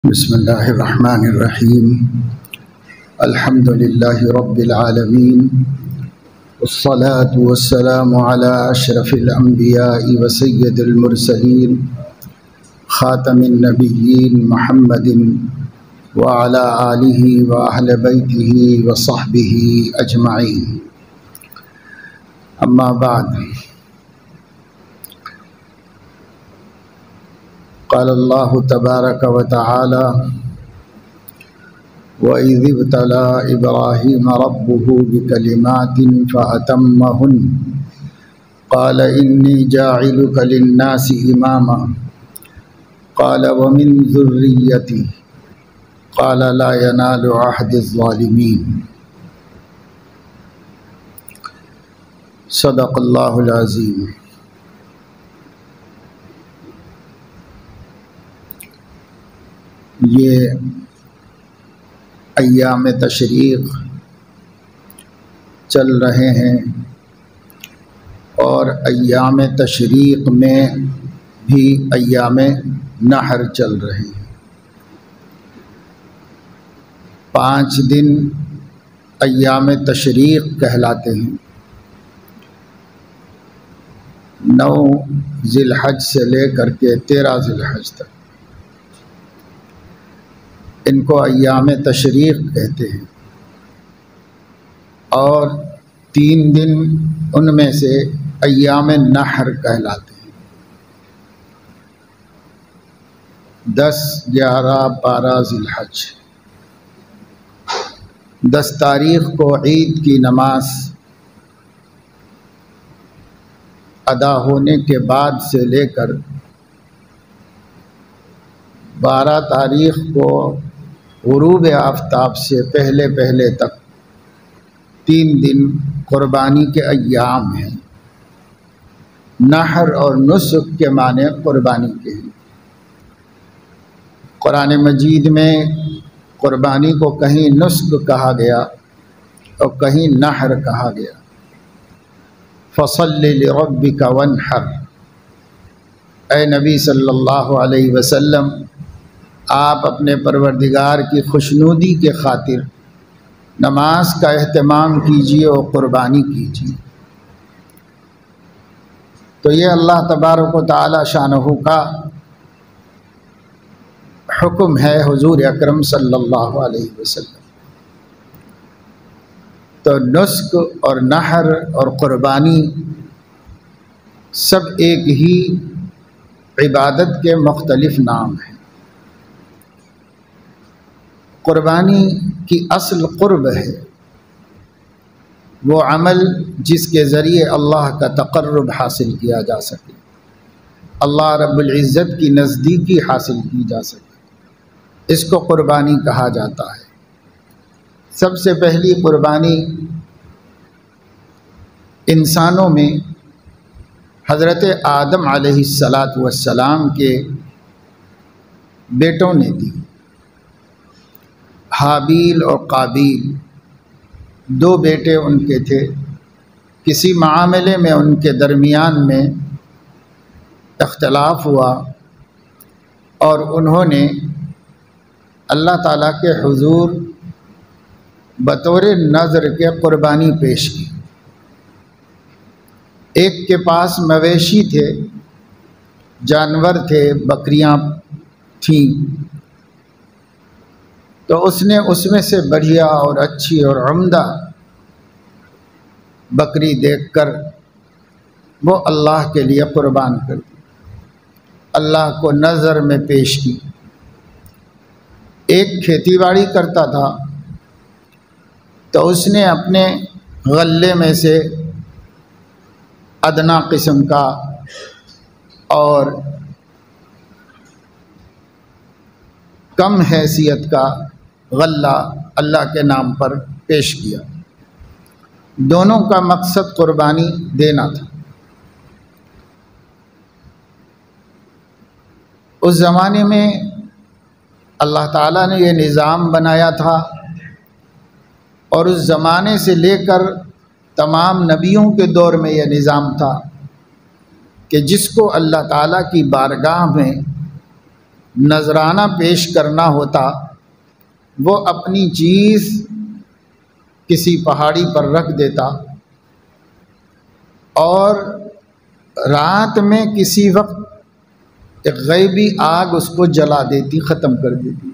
بسم الله الرحمن الرحيم. الحمد لله رب العالمين، والصلاة والسلام على أشرف الأنبياء وسيد المرسلين خاتم النبيين محمد وعلى آله وأهل بيته وصحبه أجمعين. أما بعد، قال الله تبارك وتعالى: وَإِذِ ابْتَلَى إِبْرَاهِيمَ رَبُّهُ بِكَلِمَاتٍ فَأَتَمَّهُنَّ قَالَ إِنِّي جَاعِلُكَ لِلنَّاسِ إِمَامًا قَالَ وَمِنْ ذُرِّيَّتِي قَالَ لَا يَنَالُ عَهْدِ الظَّالِمِينَ. صدق اللہ العظیم. یہ ایام تشریق چل رہے ہیں اور ایام تشریق میں بھی ایام نحر چل رہے ہیں. 5 دن ایام تشریق کہلاتے ہیں. 9 ذی الحج سے لے کر کے 13 ذی الحج تک ان کو ایام تشریق کہتے ہیں، اور 3 دن ان میں سے ایام نحر کہلاتے ہیں. 10، 11، 12 ذی الحج. 10 تاریخ کو عید کی نماز ادا ہونے کے بعد سے لے کر 12 تاریخ کو غروب آفتاب سے پہلے تک 3 دن قربانی کے ایام ہیں. نحر اور نسک کے معنی قربانی کے ہیں. قرآن مجید میں قربانی کو کہیں نسک کہا گیا اور کہیں نحر کہا گیا. فَصَلِّ لِرَبِّكَ وَانْحَرْ. اے نبی صلی اللہ علیہ وسلم، آپ اپنے پروردگار کی خوشنودی کے خاطر نماز کا اہتمام کیجیے اور قربانی کیجیے. تو یہ اللہ تبارک و تعالی شانہ کا حکم ہے حضور اکرم صلی اللہ علیہ وسلم. تو نسک اور نحر اور قربانی سب ایک ہی عبادت کے مختلف نام ہیں. قربانی کی اصل قرب ہے، وہ عمل جس کے ذریعے اللہ کا تقرب حاصل کیا جا سکے، اللہ رب العزت کی نزدیکی حاصل کی جا سکے، اس کو قربانی کہا جاتا ہے. سب سے پہلی قربانی انسانوں میں حضرت آدم علیہ السلام کے بیٹوں نے دی. حابیل اور قابیل 2 بیٹے ان کے تھے. کسی معاملے میں ان کے درمیان میں اختلاف ہوا اور انہوں نے اللہ تعالیٰ کے حضور بطور نذر کے قربانی پیش کی. ایک کے پاس مویشی تھے، جانور تھے، بکریاں تھیں، تو اس نے اس میں سے بڑھیا اور اچھی اور عمدہ بکری دیکھ کر وہ اللہ کے لیے قربان کر دی، اللہ کو نذر میں پیش کی. ایک کھیتی باڑی کرتا تھا، تو اس نے اپنے غلے میں سے ادنا قسم کا اور کم حیثیت کا غلہ اللہ کے نام پر پیش کیا. دونوں کا مقصد قربانی دینا تھا. اس زمانے میں اللہ تعالیٰ نے یہ نظام بنایا تھا، اور اس زمانے سے لے کر تمام نبیوں کے دور میں یہ نظام تھا کہ جس کو اللہ تعالیٰ کی بارگاہ میں نذرانہ پیش کرنا ہوتا، وہ اپنی چیز کسی پہاڑی پر رکھ دیتا اور رات میں کسی وقت ایک غیبی آگ اس کو جلا دیتی، ختم کر دیتی۔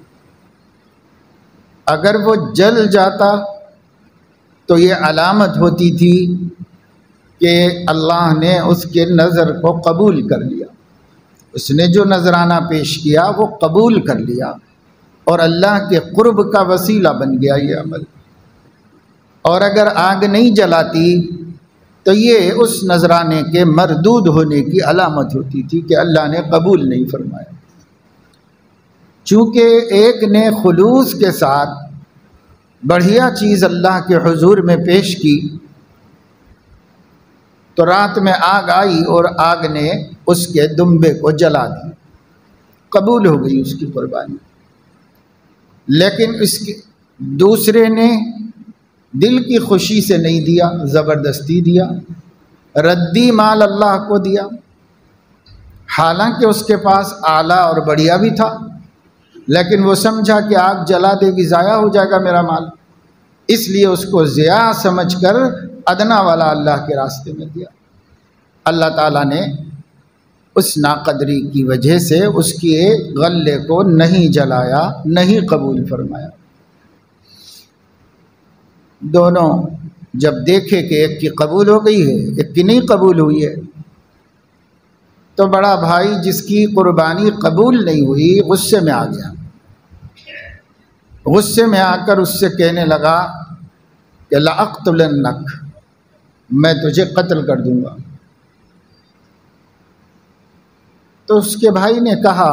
اگر وہ جل جاتا تو یہ علامت ہوتی تھی کہ اللہ نے اس کے نظر کو قبول کر لیا، اس نے جو نذرانہ پیش کیا وہ قبول کر لیا اور اللہ کے قرب کا وسیلہ بن گیا یہ عمل۔ اور اگر آگ نہیں جلاتی تو یہ اس نذرانے کے مردود ہونے کی علامت ہوتی تھی کہ اللہ نے قبول نہیں فرمایا۔ چونکہ ایک نے خلوص کے ساتھ بڑھیا چیز اللہ کے حضور میں پیش کی تو رات میں آگ آئی اور آگ نے اس کے دمبے کو جلا دی، قبول ہو گئی اس کی قربانی۔ لیکن اس کے دوسرے نے دل کی خوشی سے نہیں دیا، زبردستی دیا، ردی مال اللہ کو دیا، حالانکہ اس کے پاس اعلیٰ اور بڑھیا بھی تھا، لیکن وہ سمجھا کہ آگ جلا دے گی، ضائع ہو جائے گا میرا مال، اس لیے اس کو ضیاع سمجھ کر ادنا والا اللہ کے راستے میں دیا۔ اللہ تعالیٰ نے اس ناقدری کی وجہ سے اس کے غلے کو نہیں جلایا، نہیں قبول فرمایا۔ دونوں جب دیکھے کہ ایک کی قبول ہو گئی ہے ایک کی نہیں قبول ہوئی ہے، تو بڑا بھائی جس کی قربانی قبول نہیں ہوئی غصے میں آ گیا، غصے میں آ کر اس سے کہنے لگا کہ لأقتلنک، میں تجھے قتل کر دوں گا۔ تو اس کے بھائی نے کہا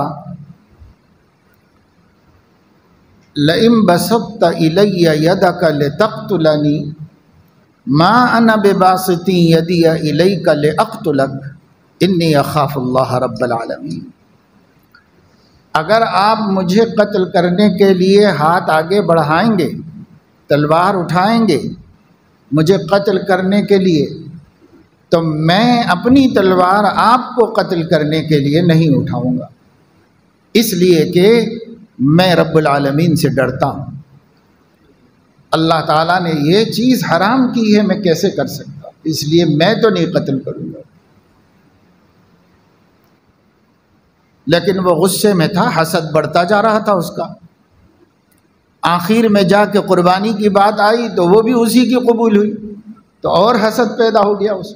لئن بسطت الی یدک لتقتلنی ما انا بباسط یدی الیک لاقتلک انی اخاف اللہ رب العالمین۔ اگر آپ مجھے قتل کرنے کے لیے ہاتھ آگے بڑھائیں گے، تلوار اٹھائیں گے مجھے قتل کرنے کے لیے، تو میں اپنی تلوار آپ کو قتل کرنے کے لیے نہیں اٹھاؤں گا، اس لیے کہ میں رب العالمین سے ڈرتا ہوں۔ اللہ تعالیٰ نے یہ چیز حرام کی ہے، میں کیسے کر سکتا، اس لیے میں تو نہیں قتل کروں گا۔ لیکن وہ غصے میں تھا، حسد بڑھتا جا رہا تھا اس کا۔ آخر میں جا کے قربانی کی بات آئی تو وہ بھی اسی کی قبول ہوئی، تو اور حسد پیدا ہو گیا اس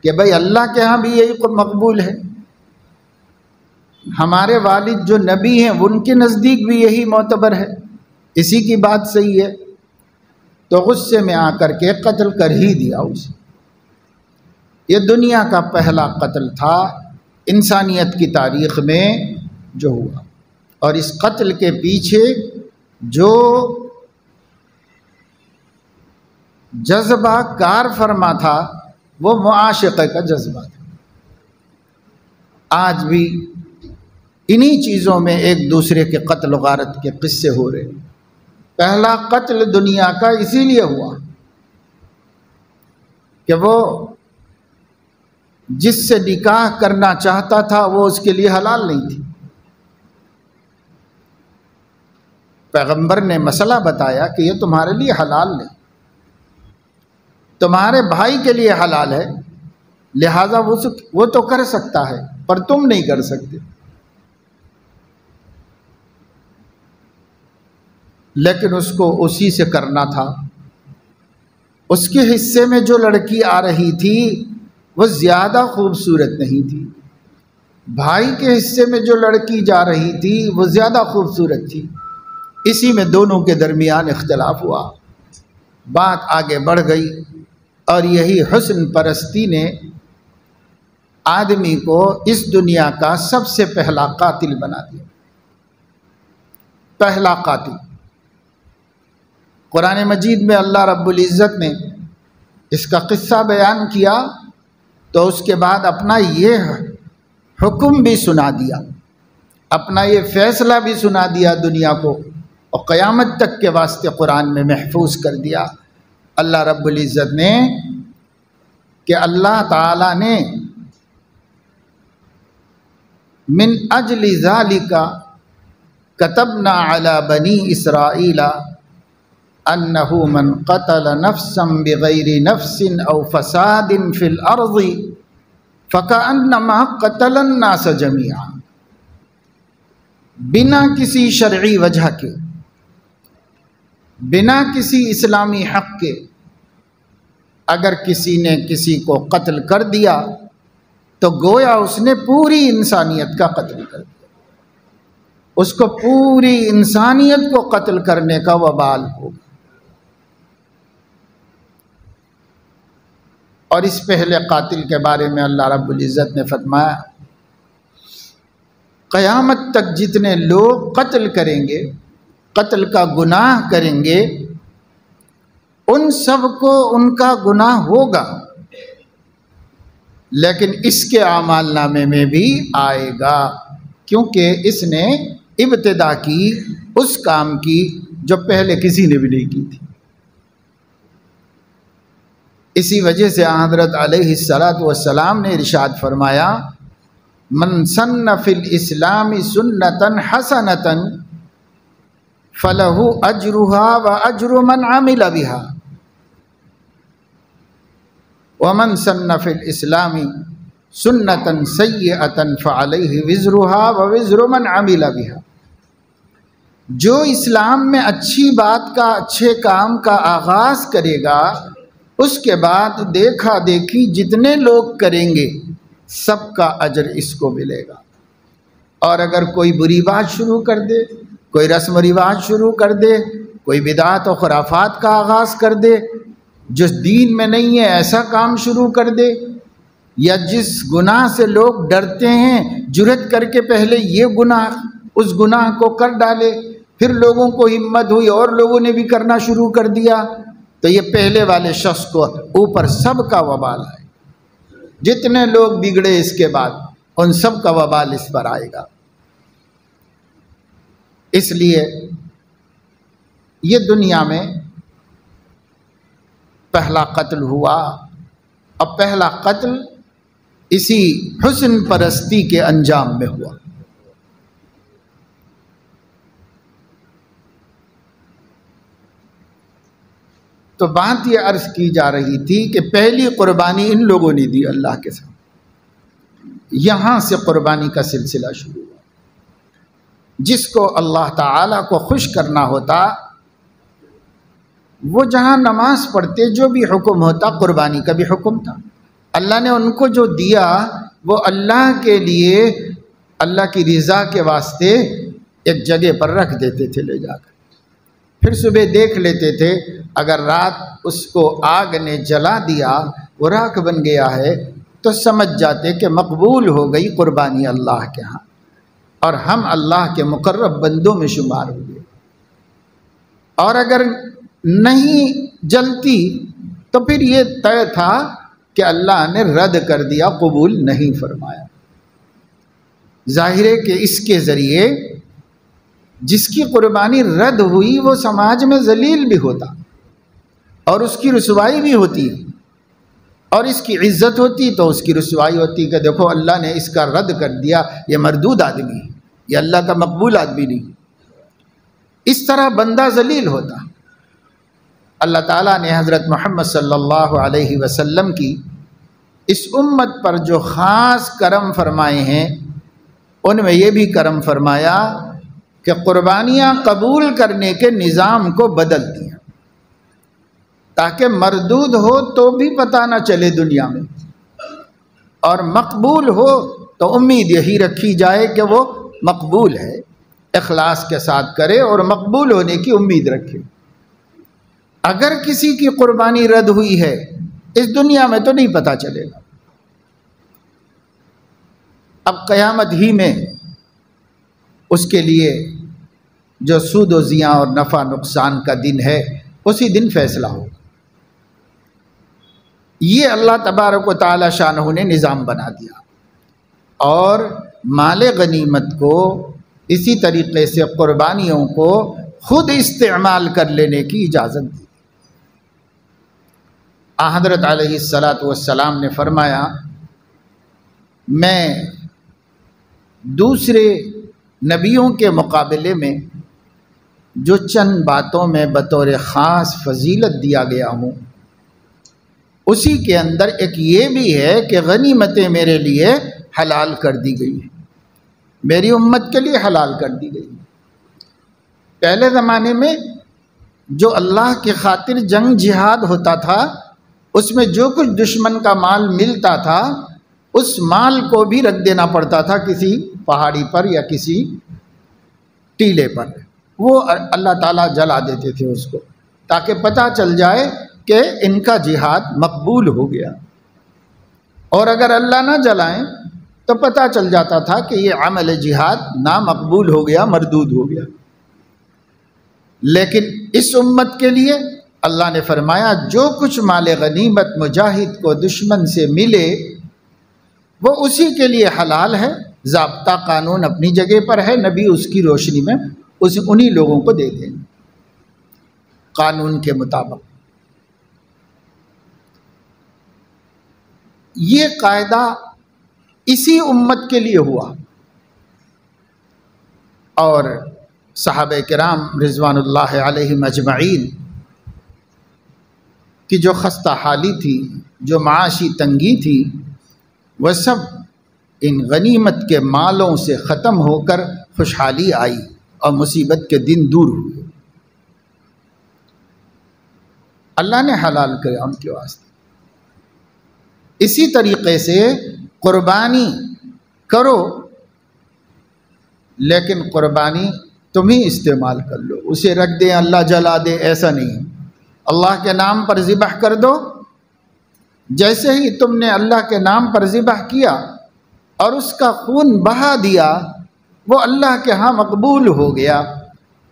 کہ بھئی اللہ کے ہاں بھی یہی مقبول ہے، ہمارے والد جو نبی ہیں ان کے نزدیک بھی یہی معتبر ہے، اسی کی بات صحیح ہے۔ تو غصے میں آ کر کے قتل کر ہی دیا اسے۔ یہ دنیا کا پہلا قتل تھا انسانیت کی تاریخ میں جو ہوا، اور اس قتل کے پیچھے جو جذبہ کار فرما تھا وہ معاشقے کا جذبہ تھا۔ آج بھی انہی چیزوں میں ایک دوسرے کے قتل و غارت کے قصے ہو رہے ہیں۔ پہلا قتل دنیا کا اسی لیے ہوا کہ وہ جس سے نکاح کرنا چاہتا تھا وہ اس کے لیے حلال نہیں تھی۔ پیغمبر نے مسئلہ بتایا کہ یہ تمہارے لیے حلال نہیں، تمہارے بھائی کے لیے حلال ہے، لہذا وہ تو کر سکتا ہے پر تم نہیں کر سکتے۔ لیکن اس کو اسی سے کرنا تھا۔ اس کے حصے میں جو لڑکی آ رہی تھی وہ زیادہ خوبصورت نہیں تھی، بھائی کے حصے میں جو لڑکی جا رہی تھی وہ زیادہ خوبصورت تھی۔ اسی میں دونوں کے درمیان اختلاف ہوا، بات آگے بڑھ گئی، اور یہی حسن پرستی نے آدمی کو اس دنیا کا سب سے پہلا قاتل بنا دیا۔ پہلا قاتل قرآن مجید میں اللہ رب العزت نے اس کا قصہ بیان کیا تو اس کے بعد اپنا یہ حکم بھی سنا دیا، اپنا یہ فیصلہ بھی سنا دیا دنیا کو، اور قیامت تک کے واسطے قرآن میں محفوظ کر دیا۔ اللہ رب العزت نے کہ اللہ تعالیٰ نے من اجل ذالک کتبنا علی بنی اسرائیل انہ من قتل نفسا بغیر نفس او فساد فی الارض فکأنما قتل الناس جمیعا، بنا کسی شرعی وجہ کے، بنا کسی اسلامی حق کے اگر کسی نے کسی کو قتل کر دیا تو گویا اس نے پوری انسانیت کا قتل کر دیا، اس کو پوری انسانیت کو قتل کرنے کا وبال ہوگا۔ اور اس پہلے قاتل کے بارے میں اللہ رب العزت نے فرمایا قیامت تک جتنے لوگ قتل کریں گے، قتل کا گناہ کریں گے، ان سب کو ان کا گناہ ہوگا، لیکن اس کے اعمال نامے میں بھی آئے گا، کیونکہ اس نے ابتدا کی اس کام کی جو پہلے کسی نے بھی نہیں کی تھی۔ اسی وجہ سے حضرت علیہ السلام نے ارشاد فرمایا من سن فی الاسلام سنتا حسنتا فلہ اجرها واجر من عمل بها ومن سن فی الاسلام سنتا سیئتا فعلیہ وزرها ووزر من عمل بها، جو اسلام میں اچھی بات کا، اچھے کام کا آغاز کرے گا، اس کے بعد دیکھا دیکھی جتنے لوگ کریں گے سب کا اجر اس کو ملے گا۔ اور اگر کوئی بری بات شروع کر دے، کوئی رسم و رواج شروع کر دے، کوئی بدعات و خرافات کا آغاز کر دے، جو دین میں نہیں ہے ایسا کام شروع کر دے، یا جس گناہ سے لوگ ڈرتے ہیں جرأت کر کے پہلے یہ گناہ اس گناہ کو کر ڈالے، پھر لوگوں کو ہمت ہوئی اور لوگوں نے بھی کرنا شروع کر دیا، تو یہ پہلے والے شخص کو اوپر سب کا وبال آئے، جتنے لوگ بگڑے اس کے بعد ان سب کا وبال اس پر آئے گا۔ اس لیے یہ دنیا میں پہلا قتل ہوا، اب پہلا قتل اسی حسن پرستی کے انجام میں ہوا۔ تو بات یہ عرض کی جا رہی تھی کہ پہلی قربانی ان لوگوں نے دی اللہ کے ساتھ، یہاں سے قربانی کا سلسلہ شروع ہوا۔ جس کو اللہ تعالیٰ کو خوش کرنا ہوتا وہ جہاں نماز پڑھتے جو بھی حکم ہوتا قربانی کا بھی حکم تھا۔ اللہ نے ان کو جو دیا وہ اللہ کے لیے، اللہ کی رضا کے واسطے ایک جگہ پر رکھ دیتے تھے لے جا کر، پھر صبح دیکھ لیتے تھے اگر رات اس کو آگ نے جلا دیا، وہ راکھ بن گیا ہے، تو سمجھ جاتے کہ مقبول ہو گئی قربانی اللہ کے ہاں، اور ہم اللہ کے مقرب بندوں میں شمار ہوئے۔ اور اگر نہیں جلتی تو پھر یہ طے تھا کہ اللہ نے رد کر دیا، قبول نہیں فرمایا۔ ظاہر ہے کہ اس کے ذریعے جس کی قربانی رد ہوئی وہ سماج میں ذلیل بھی ہوتا، اور اس کی رسوائی بھی ہوتی، اور اس کی عزت ہوتی تو اس کی رسوائی ہوتی کہ دیکھو اللہ نے اس کا رد کر دیا، یہ مردود آدمی ہے، یہ اللہ کا مقبول آدمی نہیں۔ اس طرح بندہ ذلیل ہوتا۔ اللہ تعالیٰ نے حضرت محمد صلی اللہ علیہ وسلم کی اس امت پر جو خاص کرم فرمائے ہیں ان میں یہ بھی کرم فرمایا کہ قربانیاں قبول کرنے کے نظام کو بدل دیا، تاکہ مردود ہو تو بھی پتہ نہ چلے دنیا میں، اور مقبول ہو تو امید یہی رکھی جائے کہ وہ مقبول ہے، اخلاص کے ساتھ کرے اور مقبول ہونے کی امید رکھے۔ اگر کسی کی قربانی رد ہوئی ہے اس دنیا میں تو نہیں پتہ چلے گا، اب قیامت ہی میں اس کے لیے جو سود و زیاں اور نفع نقصان کا دن ہے اسی دن فیصلہ ہوگا۔ یہ اللہ تبارک و تعالی شانہ نے نظام بنا دیا، اور مال غنیمت کو اسی طریقے سے قربانیوں کو خود استعمال کر لینے کی اجازت دی۔ حضرت علیہ السلام نے فرمایا میں دوسرے نبیوں کے مقابلے میں جو چند باتوں میں بطور خاص فضیلت دیا گیا ہوں، اسی کے اندر ایک یہ بھی ہے کہ غنیمتیں میرے لیے حلال کر دی گئی ہیں، میری امت کے لیے حلال کر دی گئی ہیں۔ پہلے زمانے میں جو اللہ کی خاطر جنگ جہاد ہوتا تھا، اس میں جو کچھ دشمن کا مال ملتا تھا، اس مال کو بھی رکھ دینا پڑتا تھا کسی پہاڑی پر یا کسی ٹیلے پر، وہ اللہ تعالیٰ جلا دیتے تھے اس کو، تاکہ پتہ چل جائے کہ ان کا جہاد مقبول ہو گیا۔ اور اگر اللہ نہ جلائیں تو پتہ چل جاتا تھا کہ یہ عمل جہاد نامقبول ہو گیا، مردود ہو گیا۔ لیکن اس امت کے لیے اللہ نے فرمایا جو کچھ مال غنیمت مجاہد کو دشمن سے ملے وہ اسی کے لیے حلال ہے، ضابطہ قانون اپنی جگہ پر ہے، نبی اس کی روشنی میں انہی لوگوں کو دے دیں قانون کے مطابق۔ یہ قاعدہ اسی امت کے لیے ہوا، اور صحابہ کرام رضوان اللہ علیہم اجمعین کی جو خستہ حالی تھی، جو معاشی تنگی تھی، وہ سب ان غنیمت کے مالوں سے ختم ہو کر خوشحالی آئی اور مصیبت کے دن دور ہوئے۔ اللہ نے حلال کیا ان کے واسطے۔ اسی طریقے سے قربانی کرو، لیکن قربانی تم ہی استعمال کر لو، اسے رکھ دیں اللہ جلا دے، ایسا نہیں۔ اللہ کے نام پر ذبح کر دو، جیسے ہی تم نے اللہ کے نام پر ذبح کیا اور اس کا خون بہا دیا، وہ اللہ کے ہاں مقبول ہو گیا۔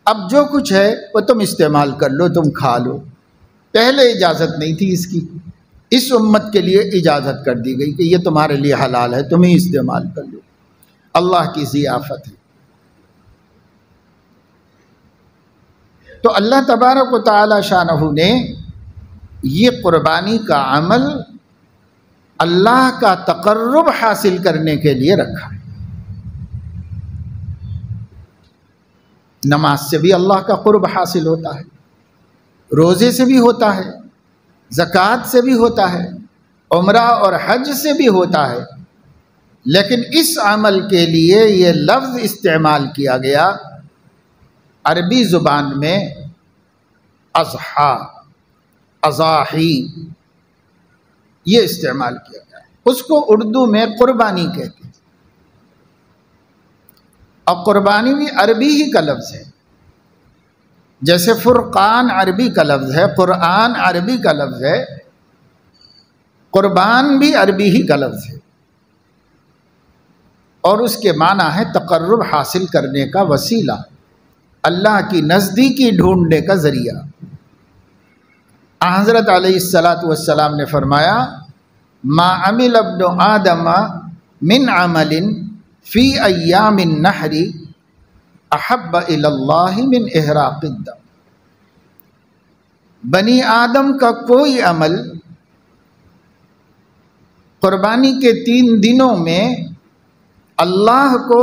اب جو کچھ ہے وہ تم استعمال کر لو، تم کھا لو۔ پہلے اجازت نہیں تھی اس کی، اس امت کے لیے اجازت کر دی گئی کہ یہ تمہارے لیے حلال ہے، تم ہی استعمال کر لو۔ اللہ کی ضیافت ہے۔ تو اللہ تبارک و تعالی شانہ نے یہ قربانی کا عمل اللہ کا تقرب حاصل کرنے کے لیے رکھا ہے۔ نماز سے بھی اللہ کا قرب حاصل ہوتا ہے، روزے سے بھی ہوتا ہے، زکوٰۃ سے بھی ہوتا ہے، عمرہ اور حج سے بھی ہوتا ہے، لیکن اس عمل کے لیے یہ لفظ استعمال کیا گیا عربی زبان میں اضحیٰ، اضاحی، یہ استعمال کیا گیا ہے۔ اس کو اردو میں قربانی کہتے ہیں، اور قربانی بھی عربی ہی کا لفظ ہے، جیسے فرقان عربی کا لفظ ہے، قرآن عربی کا لفظ ہے، قربان بھی عربی ہی کا لفظ ہے، اور اس کے معنی ہے تقرب حاصل کرنے کا وسیلہ، اللہ کی نزدیکی ڈھونڈنے کا ذریعہ۔ حضرت علیہ السلام نے فرمایا ما عمل ابن آدم من عمل فی ایام النحر احب الی اللہ من احراق الدم۔ بنی آدم کا کوئی عمل قربانی کے 3 دنوں میں اللہ کو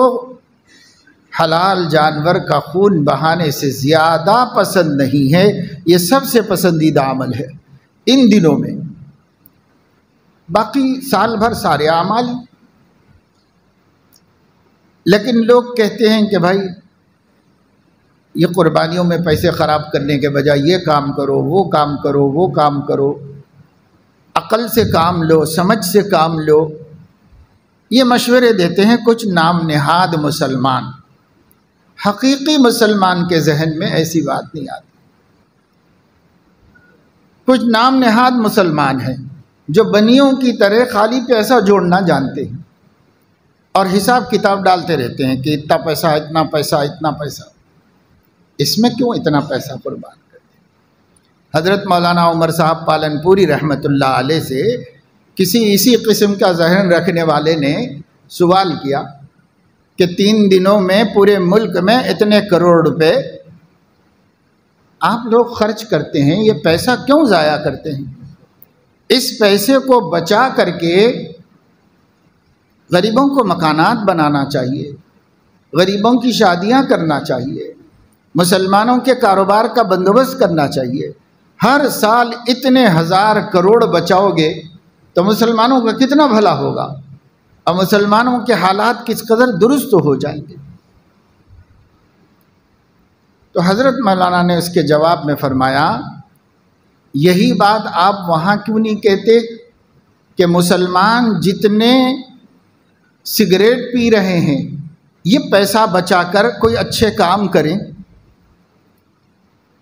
حلال جانور کا خون بہانے سے زیادہ پسند نہیں ہے، یہ سب سے پسندیدہ عمل ہے ان دنوں میں۔ باقی سال بھر سارے اعمال، لیکن لوگ کہتے ہیں کہ بھائی یہ قربانیوں میں پیسے خراب کرنے کے بجائے یہ کام کرو، وہ کام کرو، وہ کام کرو، عقل سے کام لو، سمجھ سے کام لو، یہ مشورے دیتے ہیں کچھ نام نہاد مسلمان۔ حقیقی مسلمان کے ذہن میں ایسی بات نہیں آتی۔ کچھ نام نہاد مسلمان ہیں جو بنیوں کی طرح خالی پیسہ جوڑنا جانتے ہیں اور حساب کتاب ڈالتے رہتے ہیں کہ اتنا پیسہ، اتنا پیسہ، اتنا پیسہ۔ اس میں کیوں اتنا پیسہ قربان کرتے ہیں؟ حضرت مولانا عمر صاحب پالن پوری رحمۃ اللہ علیہ سے کسی اسی قسم کا ذہن رکھنے والے نے سوال کیا کہ 3 دنوں میں پورے ملک میں اتنے کروڑ روپے آپ لوگ خرچ کرتے ہیں، یہ پیسہ کیوں ضائع کرتے ہیں؟ اس پیسے کو بچا کر کے غریبوں کو مکانات بنانا چاہیے، غریبوں کی شادیاں کرنا چاہیے، مسلمانوں کے کاروبار کا بندوبست کرنا چاہیے۔ ہر سال اتنے ہزار کروڑ بچاؤ گے تو مسلمانوں کا کتنا بھلا ہوگا، اور مسلمانوں کے حالات کس قدر درست ہو جائیں گے۔ تو حضرت مولانا نے اس کے جواب میں فرمایا، یہی بات آپ وہاں کیوں نہیں کہتے کہ مسلمان جتنے سگریٹ پی رہے ہیں یہ پیسہ بچا کر کوئی اچھے کام کریں،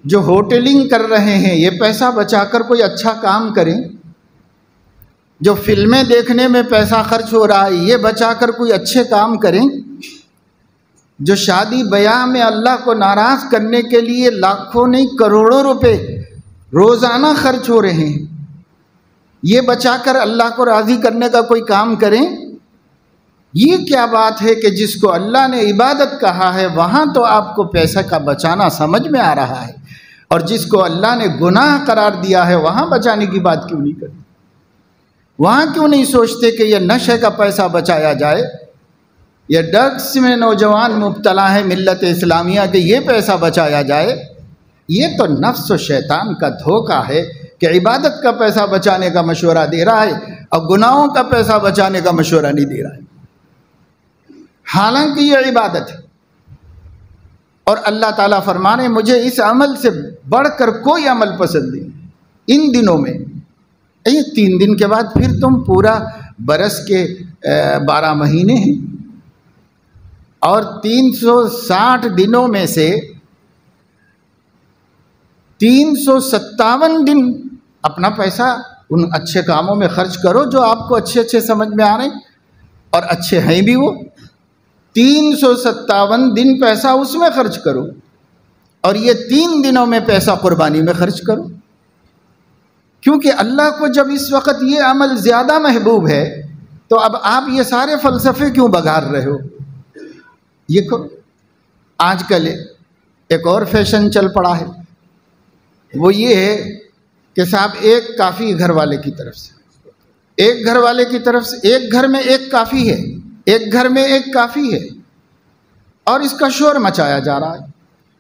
جو ہوٹلنگ کر رہے ہیں یہ پیسہ بچا کر کوئی اچھا کام کریں، جو فلمیں دیکھنے میں پیسہ خرچ ہو رہا ہے یہ بچا کر کوئی اچھے کام کریں، جو شادی بیاہ میں اللہ کو ناراض کرنے کے لیے لاکھوں نہیں کروڑوں روپے روزانہ خرچ ہو رہے ہیں یہ بچا کر اللہ کو راضی کرنے کا کوئی کام کریں۔ یہ کیا بات ہے کہ جس کو اللہ نے عبادت کہا ہے وہاں تو آپ کو پیسہ کا بچانا سمجھ میں آ رہا ہے، اور جس کو اللہ نے گناہ قرار دیا ہے وہاں بچانے کی بات کیوں نہیں کرتے؟ وہاں کیوں نہیں سوچتے کہ یہ نشے کا پیسہ بچایا جائے، یہ ڈرگس میں نوجوان مبتلا ہے ملت اسلامیہ کے یہ پیسہ بچایا جائے؟ یہ تو نفس و شیطان کا دھوکہ ہے کہ عبادت کا پیسہ بچانے کا مشورہ دے رہا ہے اور گناہوں کا پیسہ بچانے کا مشورہ نہیں دے رہا ہے، حالانکہ یہ عبادت ہے۔ اور اللہ تعالیٰ فرمانے مجھے اس عمل سے بڑھ کر کوئی عمل پسند نہیں ان دنوں میں۔ یہ 3 دن کے بعد پھر تم پورا برس کے 12 مہینے ہیں، اور 360 دنوں میں سے 357 دن اپنا پیسہ ان اچھے کاموں میں خرچ کرو جو آپ کو اچھے اچھے سمجھ میں آ رہے ہیں، اور اچھے ہیں بھی وہ۔ 357 دن پیسہ اس میں خرچ کرو، اور یہ 3 دنوں میں پیسہ قربانی میں خرچ کرو، کیونکہ اللہ کو جب اس وقت یہ عمل زیادہ محبوب ہے تو اب آپ یہ سارے فلسفے کیوں بگار رہے ہو؟ یہ کرو۔ آج کل ایک اور فیشن چل پڑا ہے، وہ یہ ہے کہ صاحب ایک کافی گھر والے کی طرف سے، ایک گھر والے کی طرف سے، ایک گھر میں ایک کافی ہے، ایک گھر میں ایک کافی ہے، اور اس کا شور مچایا جا رہا ہے۔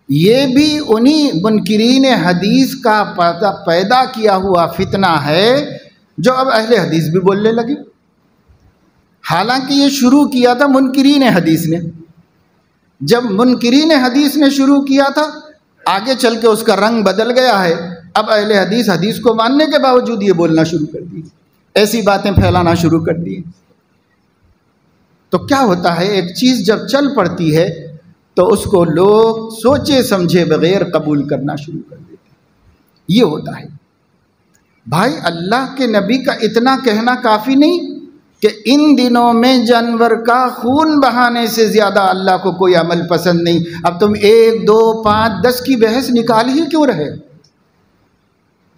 یہ بھی انہی منکرین حدیث کا پیدا کیا ہوا فتنہ ہے جو اب اہل حدیث بھی بولنے لگے، حالانکہ یہ شروع کیا تھا منکرین حدیث نے۔ جب منکرین حدیث نے شروع کیا تھا، آگے چل کے اس کا رنگ بدل گیا ہے، اب اہل حدیث حدیث کو ماننے کے باوجود یہ بولنا شروع کر دی، ایسی باتیں پھیلانا شروع کر دی۔ تو کیا ہوتا ہے، ایک چیز جب چل پڑتی ہے تو اس کو لوگ سوچے سمجھے بغیر قبول کرنا شروع کر دیتے ہیں، یہ ہوتا ہے۔ بھائی اللہ کے نبی کا اتنا کہنا کافی نہیں کہ ان دنوں میں جانور کا خون بہانے سے زیادہ اللہ کو کوئی عمل پسند نہیں؟ اب تم 1 2 5 10 کی بحث نکال ہی کیوں رہے؟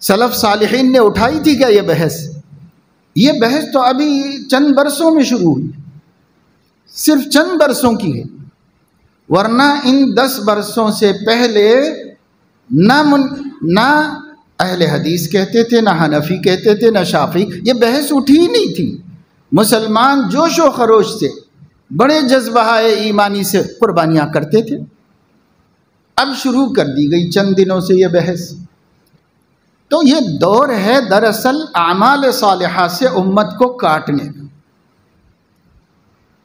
سلف صالحین نے اٹھائی تھی کیا یہ بحث؟ یہ بحث تو ابھی چند برسوں میں شروع ہوئی، صرف چند برسوں کی ہے، ورنہ ان 10 برسوں سے پہلے نہ اہل حدیث کہتے تھے، نہ حنفی کہتے تھے، نہ شافعی، یہ بحث اٹھی ہی نہیں تھی۔ مسلمان جوش و خروش سے، بڑے جذبہ ایمانی سے قربانیاں کرتے تھے۔ اب شروع کر دی گئی چند دنوں سے یہ بحث۔ تو یہ دور ہے دراصل اعمال صالحہ سے امت کو کاٹنے کا۔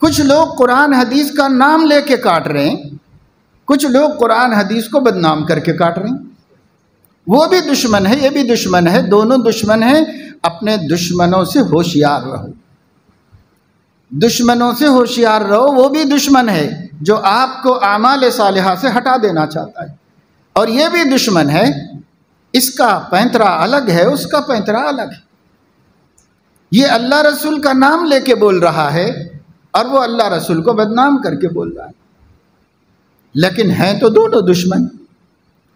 کچھ لوگ قرآن حدیث کا نام لے کے کاٹ رہے ہیں، کچھ لوگ قرآن حدیث کو بدنام کر کے کاٹ رہے ہیں۔ وہ بھی دشمن ہے، یہ بھی دشمن ہے، دونوں دشمن ہیں۔ اپنے دشمنوں سے ہوشیار رہو، دشمنوں سے ہوشیار رہو۔ وہ بھی دشمن ہے جو آپ کو اعمال صالحہ سے ہٹا دینا چاہتا ہے، اور یہ بھی دشمن ہے، اس کا پینترا الگ ہے، اس کا پینترا الگ ہے۔ یہ اللہ رسول کا نام لے کے بول رہا ہے اور وہ اللہ رسول کو بدنام کر کے بول رہا ہے، لیکن ہیں تو دونوں دشمن۔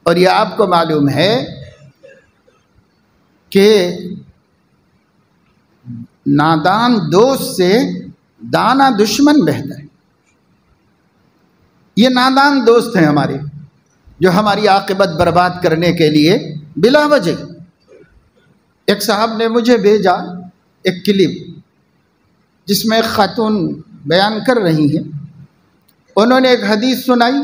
اور یہ آپ کو معلوم ہے کہ نادان دوست سے دانا دشمن بہتر ہے۔ یہ نادان دوست ہیں ہمارے، جو ہماری عاقبت برباد کرنے کے لیے بلا وجہ۔ ایک صاحب نے مجھے بھیجا ایک کلپ جس میں ایک خاتون بیان کر رہی ہیں، انہوں نے ایک حدیث سنائی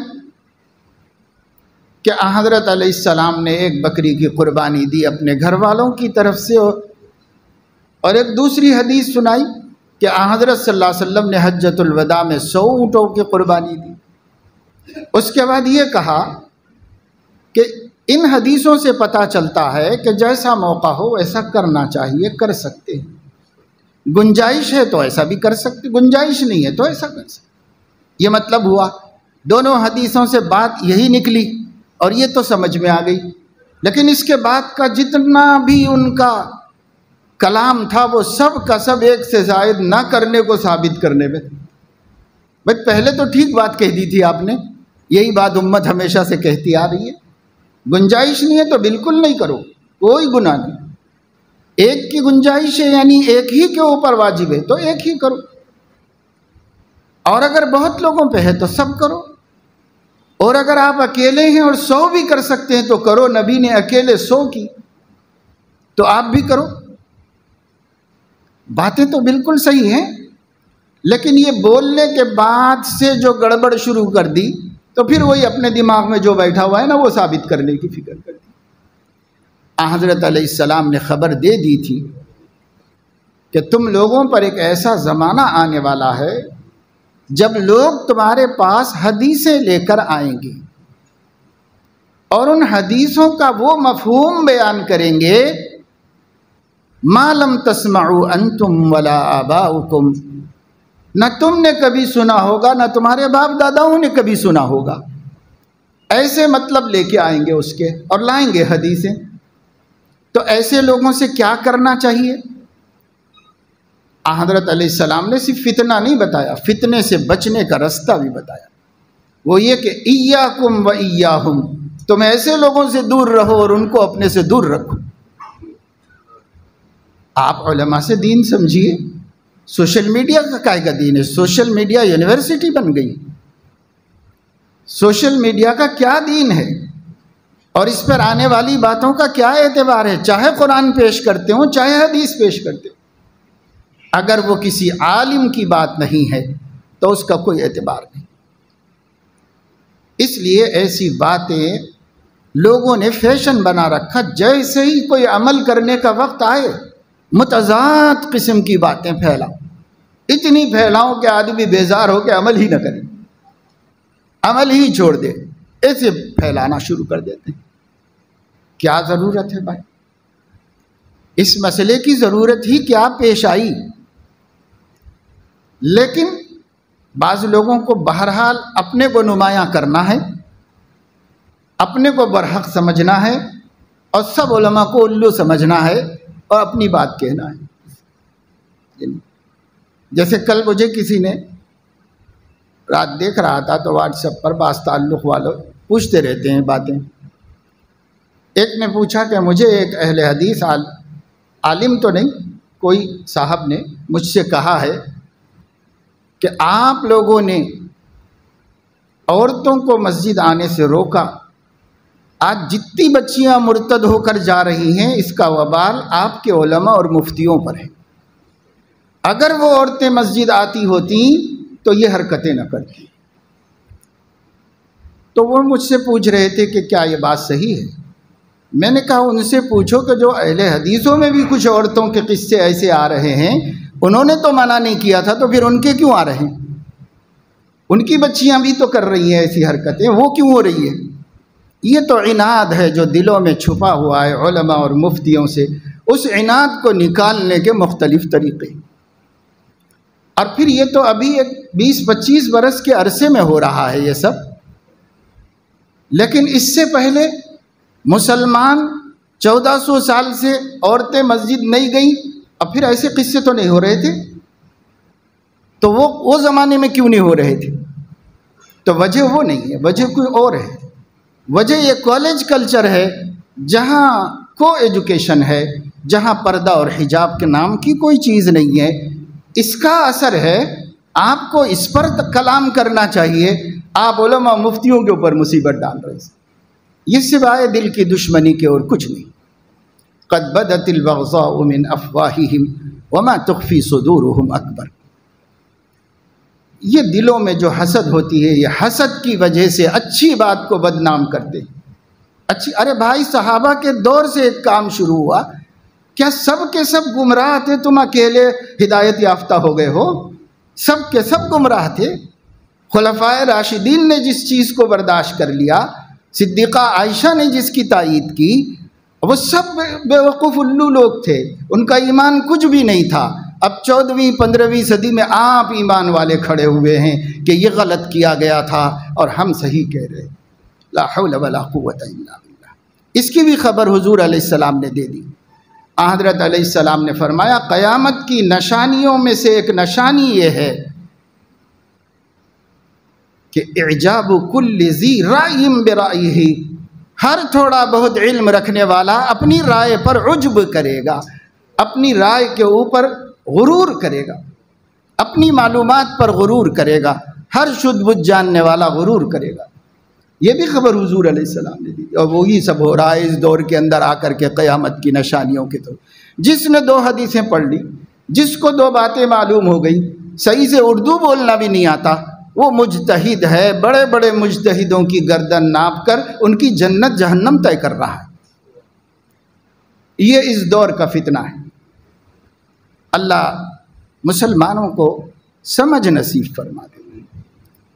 کہ حضرت علیہ السلام نے ایک بکری کی قربانی دی اپنے گھر والوں کی طرف سے، اور ایک دوسری حدیث سنائی کہ حضرت صلی اللہ علیہ وسلم نے حجۃ الوداع میں 100 اونٹوں کی قربانی دی۔ اس کے بعد یہ کہا کہ ان حدیثوں سے پتہ چلتا ہے کہ جیسا موقع ہو ویسا کرنا چاہیے، کر سکتے ہیں، گنجائش ہے تو ایسا بھی کر سکتے، گنجائش نہیں ہے تو ایسا کر سکتے۔ یہ مطلب ہوا، دونوں حدیثوں سے بات یہی نکلی اور یہ تو سمجھ میں آ گئی، لیکن اس کے بعد کا جتنا بھی ان کا کلام تھا وہ سب کا سب ایک سے زائد نہ کرنے کو ثابت کرنے میں۔ بھائی پہلے تو ٹھیک بات کہہ دی تھی آپ نے، یہی بات امت ہمیشہ سے کہتی آ رہی ہے، گنجائش نہیں ہے تو بالکل نہیں کرو، کوئی گناہ نہیں، ایک کی گنجائش ہے یعنی ایک ہی کے اوپر واجب ہے تو ایک ہی کرو، اور اگر بہت لوگوں پہ ہے تو سب کرو، اور اگر آپ اکیلے ہیں اور 100 بھی کر سکتے ہیں تو کرو، نبی نے اکیلے 100 کی تو آپ بھی کرو۔ باتیں تو بالکل صحیح ہیں، لیکن یہ بولنے کے بعد سے جو گڑبڑ شروع کر دی تو پھر وہی اپنے دماغ میں جو بیٹھا ہوا ہے نا وہ ثابت کرنے کی فکر کر دی۔ حضرت علیہ السلام نے خبر دے دی تھی کہ تم لوگوں پر ایک ایسا زمانہ آنے والا ہے جب لوگ تمہارے پاس حدیثیں لے کر آئیں گے اور ان حدیثوں کا وہ مفہوم بیان کریں گے ما لم تسمعوا انتم ولا آباؤکم، نہ تم نے کبھی سنا ہوگا نہ تمہارے باپ داداؤں نے کبھی سنا ہوگا، ایسے مطلب لے کے آئیں گے اس کے اور لائیں گے حدیثیں۔ تو ایسے لوگوں سے کیا کرنا چاہیے؟ حضرت علیہ السلام نے صرف فتنہ نہیں بتایا، فتنے سے بچنے کا رستہ بھی بتایا، وہ یہ کہ ایاکم و ایاہم، تم ایسے لوگوں سے دور رہو اور ان کو اپنے سے دور رکھو۔ آپ علماء سے دین سمجھیے، سوشل میڈیا کا کائے کا دین ہے؟ سوشل میڈیا یونیورسٹی بن گئی، سوشل میڈیا کا کیا دین ہے اور اس پر آنے والی باتوں کا کیا اعتبار ہے؟ چاہے قرآن پیش کرتے ہوں چاہے حدیث پیش کرتے ہوں، اگر وہ کسی عالم کی بات نہیں ہے تو اس کا کوئی اعتبار نہیں۔ اس لیے ایسی باتیں لوگوں نے فیشن بنا رکھا، جیسے ہی کوئی عمل کرنے کا وقت آئے متضاد قسم کی باتیں پھیلاؤ، اتنی پھیلاؤ کہ آدمی بیزار ہو کے عمل ہی نہ کرے، عمل ہی چھوڑ دے، ایسے پھیلانا شروع کر دیتے ہیں۔ کیا ضرورت ہے بھائی؟ اس مسئلے کی ضرورت ہی کیا پیش آئی؟ لیکن بعض لوگوں کو بہرحال اپنے کو نمایاں کرنا ہے، اپنے کو برحق سمجھنا ہے اور سب علماء کو الو سمجھنا ہے اور اپنی بات کہنا ہے۔ جیسے کل مجھے کسی نے، رات دیکھ رہا تھا تو واٹس ایپ پر بعض تعلق والوں پوچھتے رہتے ہیں باتیں، ایک نے پوچھا کہ مجھے ایک اہل حدیث عالم تو نہیں، کوئی صاحب نے مجھ سے کہا ہے کہ آپ لوگوں نے عورتوں کو مسجد آنے سے روکا، آج جتنی بچیاں مرتد ہو کر جا رہی ہیں اس کا وبال آپ کے علماء اور مفتیوں پر ہے، اگر وہ عورتیں مسجد آتی ہوتی تو یہ حرکتیں نہ کرتی۔ تو وہ مجھ سے پوچھ رہے تھے کہ کیا یہ بات صحیح ہے؟ میں نے کہا ان سے پوچھو کہ جو اہل حدیثوں میں بھی کچھ عورتوں کے قصے ایسے آ رہے ہیں، انہوں نے تو منع نہیں کیا تھا تو پھر ان کے کیوں آ رہے ہیں؟ ان کی بچیاں بھی تو کر رہی ہیں ایسی حرکتیں، وہ کیوں ہو رہی ہے؟ یہ تو عناد ہے جو دلوں میں چھپا ہوا ہے علماء اور مفتیوں سے، اس عناد کو نکالنے کے مختلف طریقے۔ اور پھر یہ تو ابھی ایک 20-25 برس کے عرصے میں ہو رہا ہے یہ سب، لیکن اس سے پہلے مسلمان 1400 سال سے عورتیں مسجد نہیں گئیں، اب پھر ایسے قصے تو نہیں ہو رہے تھے، تو وہ زمانے میں کیوں نہیں ہو رہے تھے؟ تو وجہ وہ نہیں ہے، وجہ کوئی اور ہے۔ وجہ یہ کالج کلچر ہے جہاں کو ایجوکیشن ہے، جہاں پردہ اور حجاب کے نام کی کوئی چیز نہیں ہے، اس کا اثر ہے۔ آپ کو اس پر کلام کرنا چاہیے، آپ علماء مفتیوں کے اوپر مصیبت ڈال رہے ہیں، یہ سوائے دل کی دشمنی کے اور کچھ نہیں۔ قد بدت البغضاء من افواہہم وما تخفی صدورہم اکبر۔ یہ دلوں میں جو حسد ہوتی ہے، یہ حسد کی وجہ سے اچھی بات کو بدنام کرتے ہیں۔ ارے بھائی، صحابہ کے دور سے ایک کام شروع ہوا، کیا سب کے سب گمراہ تھے؟ تم اکیلے ہدایت یافتہ ہو گئے ہو؟ سب کے سب گمراہ تھے۔ خلفائے راشدین نے جس چیز کو برداشت کر لیا، صدیقہ عائشہ نے جس کی تائید کی، وہ سب بے وقوف الو لوگ تھے، ان کا ایمان کچھ بھی نہیں تھا۔ اب 14ویں 15ویں صدی میں آپ ایمان والے کھڑے ہوئے ہیں کہ یہ غلط کیا گیا تھا اور ہم صحیح کہہ رہے۔ لا حول ولا قوت الا باللہ۔ اس کی بھی خبر حضور علیہ السلام نے دے دی۔ حضرت علیہ السلام نے فرمایا، قیامت کی نشانیوں میں سے ایک نشانی یہ ہے کہ اعجاب کل ذی رأی برأیہ، ہر تھوڑا بہت علم رکھنے والا اپنی رائے پر عجب کرے گا، اپنی رائے کے اوپر غرور کرے گا، اپنی معلومات پر غرور کرے گا، ہر شدھ بجھ جاننے والا غرور کرے گا۔ یہ بھی خبر حضور علیہ السلام نے دی، اور وہی سب ہو رہا ہے اس دور کے اندر آ کر کے قیامت کی نشانیوں کے طور۔ جس نے 2 حدیثیں پڑھ لی، جس کو 2 باتیں معلوم ہو گئی، صحیح سے اردو بولنا بھی نہیں آتا، وہ مجتہد ہے، بڑے بڑے مجتہدوں کی گردن ناپ کر ان کی جنت جہنم طے کر رہا ہے۔ یہ اس دور کا فتنہ ہے۔ اللہ مسلمانوں کو سمجھ نصیب فرما دے،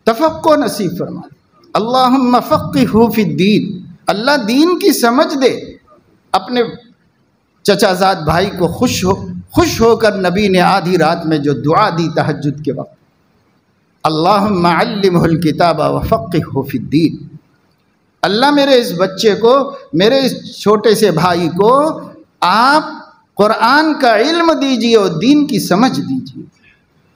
تفقہ نصیب فرما دے۔ اللہم فقہہ فی الدین، اللہ دین کی سمجھ دے۔ اپنے چچا زاد بھائی کو خوش ہو کر نبی نے آدھی رات میں جو دعا دی تہجد کے وقت، اللہم علمہ الکتاب وفقہہ فی الدین، اللہ میرے اس بچے کو، میرے اس چھوٹے سے بھائی کو آپ قرآن کا علم دیجیے اور دین کی سمجھ دیجیے۔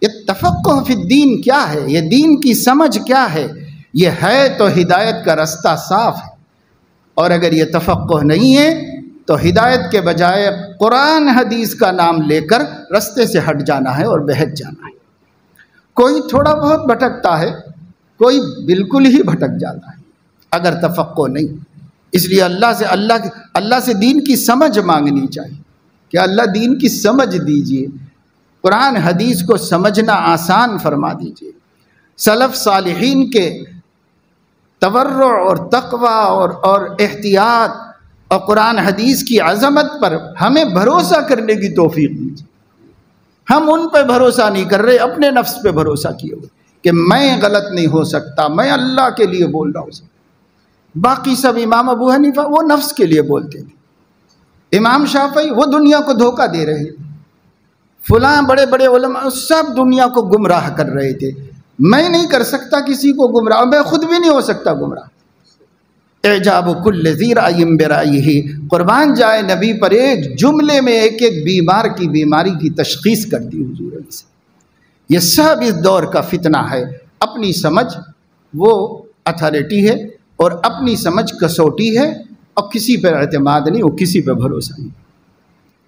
یہ تفقہ فی الدین کیا ہے؟ یہ دین کی سمجھ کیا ہے؟ یہ ہے تو ہدایت کا رستہ صاف ہے، اور اگر یہ تفقہ نہیں ہے تو ہدایت کے بجائے قرآن حدیث کا نام لے کر رستے سے ہٹ جانا ہے اور بہت جانا ہے۔ کوئی تھوڑا بہت بھٹکتا ہے، کوئی بالکل ہی بھٹک جاتا ہے اگر تفقہ نہیں۔ اس لیے اللہ سے دین کی سمجھ مانگنی چاہیے کہ اللہ دین کی سمجھ دیجیے، قرآن حدیث کو سمجھنا آسان فرما دیجیے۔ سلف صالحین کے تورع اور تقوی اور احتیاط اور قرآن حدیث کی عظمت پر ہمیں بھروسہ کرنے کی توفیق دیجیے۔ ہم ان پہ بھروسہ نہیں کر رہے، اپنے نفس پہ بھروسہ کیے ہوئے کہ میں غلط نہیں ہو سکتا، میں اللہ کے لیے بول رہا ہوں۔ باقی سب امام ابو حنیفہ وہ نفس کے لیے بولتے تھے، امام شافعی وہ دنیا کو دھوکہ دے رہے تھے، فلاں بڑے بڑے علماء سب دنیا کو گمراہ کر رہے تھے۔ میں نہیں کر سکتا کسی کو گمراہ، میں خود بھی نہیں ہو سکتا گمراہ۔ اعجاب کل ذی رأی برأیہ، قربان جائے نبی پر ایک جملے میں ایک بیمار کی بیماری کی تشخیص کر دی حضور علیہ السلام۔ یہ سب اس دور کا فتنہ ہے۔ اپنی سمجھ وہ اتھارٹی ہے، اور اپنی سمجھ کسوٹی ہے، اور کسی پر اعتماد نہیں، وہ کسی پہ بھروسہ نہیں۔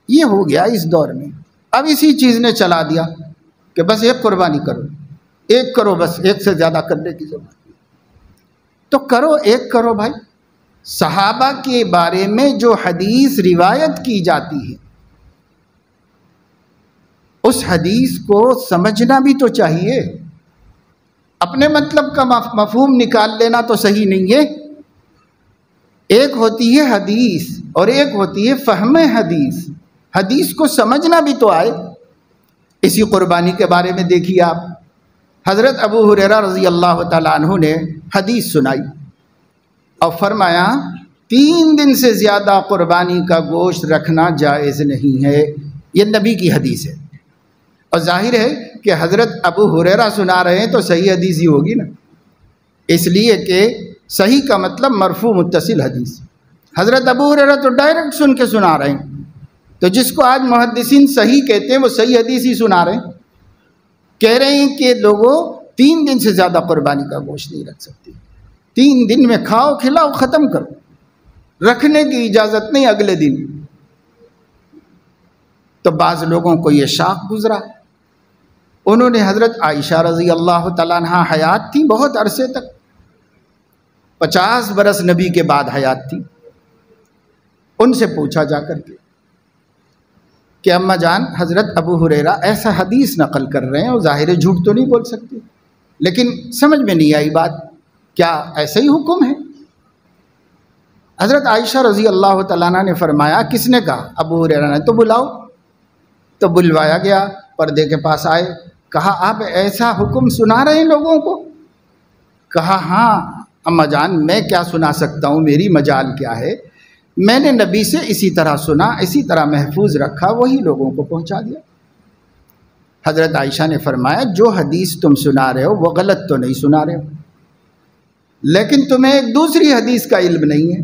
یہ ہو گیا اس دور میں۔ اب اسی چیز نے چلا دیا کہ بس ایک قربانی کرو، ایک کرو، بس ایک سے زیادہ کرنے کی ضرورت نہیں۔ تو کرو، ایک کرو بھائی۔ صحابہ کے بارے میں جو حدیث روایت کی جاتی ہے، اس حدیث کو سمجھنا بھی تو چاہیے۔ اپنے مطلب کا مفہوم نکال لینا تو صحیح نہیں ہے۔ ایک ہوتی ہے حدیث اور ایک ہوتی ہے فہم حدیث۔ حدیث کو سمجھنا بھی تو آئے۔ اسی قربانی کے بارے میں دیکھیے آپ، حضرت ابو ہریرہ رضی اللہ تعالیٰ عنہ نے حدیث سنائی اور فرمایا 3 دن سے زیادہ قربانی کا گوشت رکھنا جائز نہیں ہے۔ یہ نبی کی حدیث ہے، اور ظاہر ہے کہ حضرت ابو ہریرہ سنا رہے ہیں تو صحیح حدیث ہی ہوگی نا، اس لیے کہ صحیح کا مطلب مرفوع متصل حدیث۔ حضرت ابو ہریرہ تو ڈائریکٹ سن کے سنا رہے ہیں، تو جس کو آج محدثین صحیح کہتے ہیں وہ صحیح حدیث ہی سنا رہے ہیں۔ کہہ رہے ہیں کہ لوگوں 3 دن سے زیادہ قربانی کا گوشت نہیں رکھ سکتے، 3 دن میں کھاؤ کھلاؤ ختم کرو، رکھنے کی اجازت نہیں اگلے دن۔ تو بعض لوگوں کو یہ شاق گزرا، انہوں نے حضرت عائشہ رضی اللہ تعالیٰ عنہ حیات تھی بہت عرصے تک، 50 برس نبی کے بعد حیات تھی، ان سے پوچھا جا کر کے کہ اماں جان حضرت ابو ہریرہ ایسا حدیث نقل کر رہے ہیں اور ظاہر جھوٹ تو نہیں بول سکتے، لیکن سمجھ میں نہیں آئی بات، کیا ایسا ہی حکم ہے؟ حضرت عائشہ رضی اللہ تعالیٰ عنہ نے فرمایا، کس نے کہا؟ ابو ہریرہ نے، تو بلاؤ۔ تو بلوایا گیا، پردے کے پاس آئے، کہا آپ ایسا حکم سنا رہے ہیں لوگوں کو؟ کہا ہاں اماں جان، میں کیا سنا سکتا ہوں، میری مجال کیا ہے، میں نے نبی سے اسی طرح سنا، اسی طرح محفوظ رکھا، وہی لوگوں کو پہنچا دیا۔ حضرت عائشہ نے فرمایا، جو حدیث تم سنا رہے ہو وہ غلط تو نہیں سنا رہے ہو، لیکن تمہیں ایک دوسری حدیث کا علم نہیں ہے،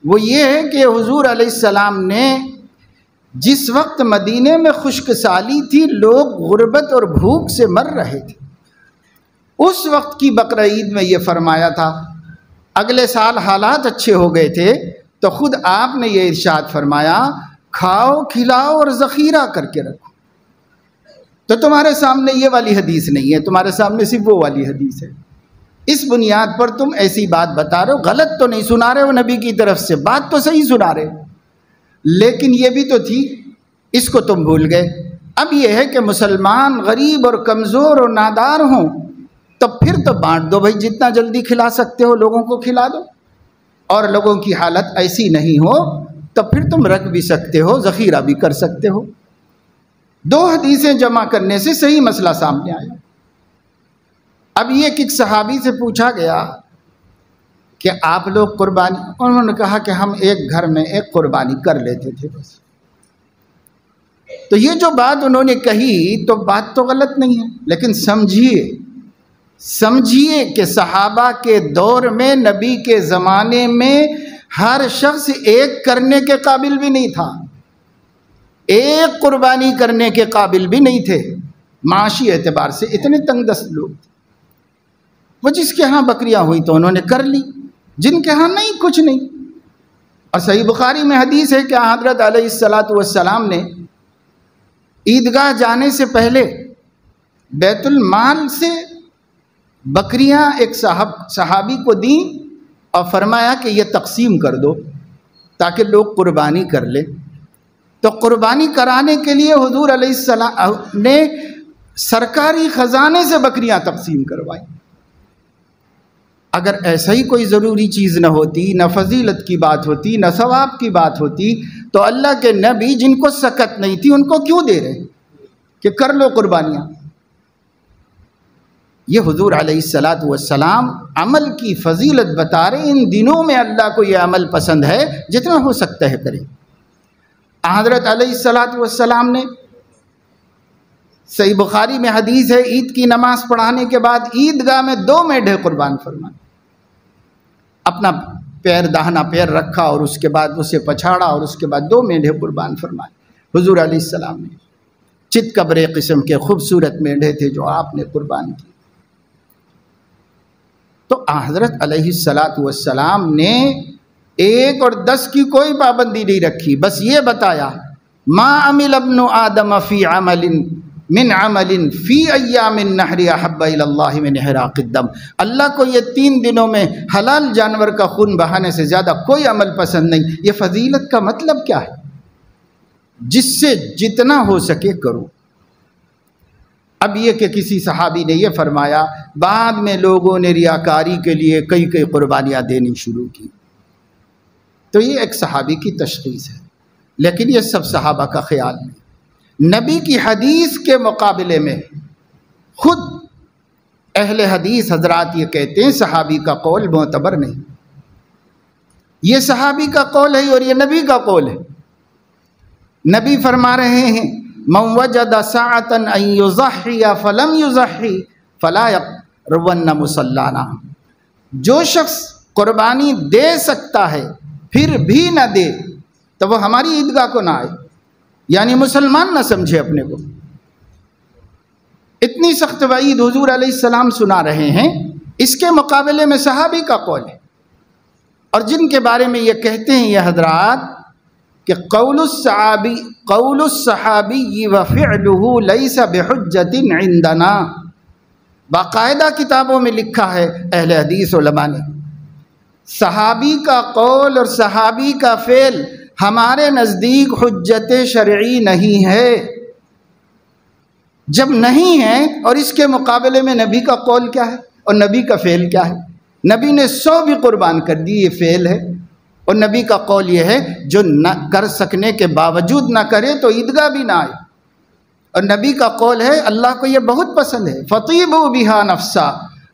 وہ یہ ہے کہ حضور علیہ السلام نے جس وقت مدینے میں خشک سالی تھی، لوگ غربت اور بھوک سے مر رہے تھے، اس وقت کی بقرہ عید میں یہ فرمایا تھا۔ اگلے سال حالات اچھے ہو گئے تھے تو خود آپ نے یہ ارشاد فرمایا، کھاؤ کھلاؤ اور ذخیرہ کر کے رکھو۔ تو تمہارے سامنے یہ والی حدیث نہیں ہے، تمہارے سامنے صرف وہ والی حدیث ہے، اس بنیاد پر تم ایسی بات بتا رہے ہو، غلط تو نہیں سنا رہے ہو نبی کی طرف سے، بات تو صحیح سنا رہے ہو، لیکن یہ بھی تو تھی، اس کو تم بھول گئے۔ اب یہ ہے کہ مسلمان غریب اور کمزور اور نادار ہوں تو پھر تو بانٹ دو بھائی، جتنا جلدی کھلا سکتے ہو لوگوں کو کھلا دو، اور لوگوں کی حالت ایسی نہیں ہو تو پھر تم رکھ بھی سکتے ہو، ذخیرہ بھی کر سکتے ہو۔ دو حدیثیں جمع کرنے سے صحیح مسئلہ سامنے آیا۔ اب یہ کہ صحابی سے پوچھا گیا کہ آپ لوگ قربانی، انہوں نے کہا کہ ہم ایک گھر میں ایک قربانی کر لیتے تھے بس۔ تو یہ جو بات انہوں نے کہی تو بات تو غلط نہیں ہے، لیکن سمجھیے کہ صحابہ کے دور میں، نبی کے زمانے میں ہر شخص ایک کرنے کے قابل بھی نہیں تھا، ایک قربانی کرنے کے قابل بھی نہیں تھے، معاشی اعتبار سے اتنے تنگ دست لوگ تھے۔ وہ جس کے ہاں بکریاں ہوئی تو انہوں نے کر لی، جن کے ہاں نہیں کچھ نہیں۔ اور صحیح بخاری میں حدیث ہے کہ حضرت علیہ السلام نے عیدگاہ جانے سے پہلے بیت المال سے بکریاں ایک صحابی کو دیں اور فرمایا کہ یہ تقسیم کر دو تاکہ لوگ قربانی کر لیں۔ تو قربانی کرانے کے لیے حضور علیہ السلام نے سرکاری خزانے سے بکریاں تقسیم کروائیں۔ اگر ایسا ہی کوئی ضروری چیز نہ ہوتی، نہ فضیلت کی بات ہوتی، نہ ثواب کی بات ہوتی، تو اللہ کے نبی جن کو سکت نہیں تھی ان کو کیوں دے رہے کہ کر لو قربانیاں؟ یہ حضور علیہ السلام عمل کی فضیلت بتا رہے، ان دنوں میں اللہ کو یہ عمل پسند ہے، جتنا ہو سکتا ہے کریں۔ حضرت علیہ السلام نے، صحیح بخاری میں حدیث ہے، عید کی نماز پڑھانے کے بعد عیدگاہ میں 2 میڈھے قربان فرمائے، اپنا پیر داہنا پیر رکھا اور اس کے بعد اسے پچھاڑا اور اس کے بعد 2 میڈھے قربان فرمائے حضور علیہ السلام نے۔ چت کبرے قسم کے خوبصورت میڈھے تھے جو آپ نے قربان کی۔ تو حضرت علیہ السلام نے 1 اور 10 کی کوئی پابندی نہیں رکھی، بس یہ بتایا، ما عمل ابن آدم فی عمل من عمل فی ایام النحر احب الی اللہ من احراق الدم۔ اللہ کو یہ 3 دنوں میں حلال جانور کا خون بہانے سے زیادہ کوئی عمل پسند نہیں۔ یہ فضیلت کا مطلب کیا ہے؟ جس سے جتنا ہو سکے کرو۔ اب یہ کہ کسی صحابی نے یہ فرمایا، بعد میں لوگوں نے ریاکاری کے لیے کئی قربانیاں دینی شروع کی، تو یہ ایک صحابی کی تشخیص ہے، لیکن یہ سب صحابہ کا خیال نہیں۔ نبی کی حدیث کے مقابلے میں خود اہل حدیث حضرات یہ کہتے ہیں صحابی کا قول معتبر نہیں، یہ صحابی کا قول ہے اور یہ نبی کا قول ہے۔ نبی فرما رہے ہیں، من وجد ساعة ان یضحی فلم یضحی فلا یقربن مصلانا۔ جو شخص قربانی دے سکتا ہے پھر بھی نہ دے تو وہ ہماری عیدگاہ کو نہ آئے، یعنی مسلمان نہ سمجھے اپنے کو۔ اتنی سخت وعید حضور علیہ السلام سنا رہے ہیں، اس کے مقابلے میں صحابی کا قول ہے، اور جن کے بارے میں یہ کہتے ہیں یہ حضرات کہ قول الصحابی وفعلہ لیس بحجت عندنا، باقاعدہ کتابوں میں لکھا ہے اہل حدیث علماء نے، صحابی کا قول اور صحابی کا فعل ہمارے نزدیک حجت شرعی نہیں ہے۔ جب نہیں ہے اور اس کے مقابلے میں نبی کا قول کیا ہے اور نبی کا فعل کیا ہے؟ نبی نے 100 بھی قربان کر دی، یہ فعل ہے، اور نبی کا قول یہ ہے جو نہ کر سکنے کے باوجود نہ کرے تو عیدگاہ بھی نہ آئے، اور نبی کا قول ہے اللہ کو یہ بہت پسند ہے، فطیبوا بہا نفسا،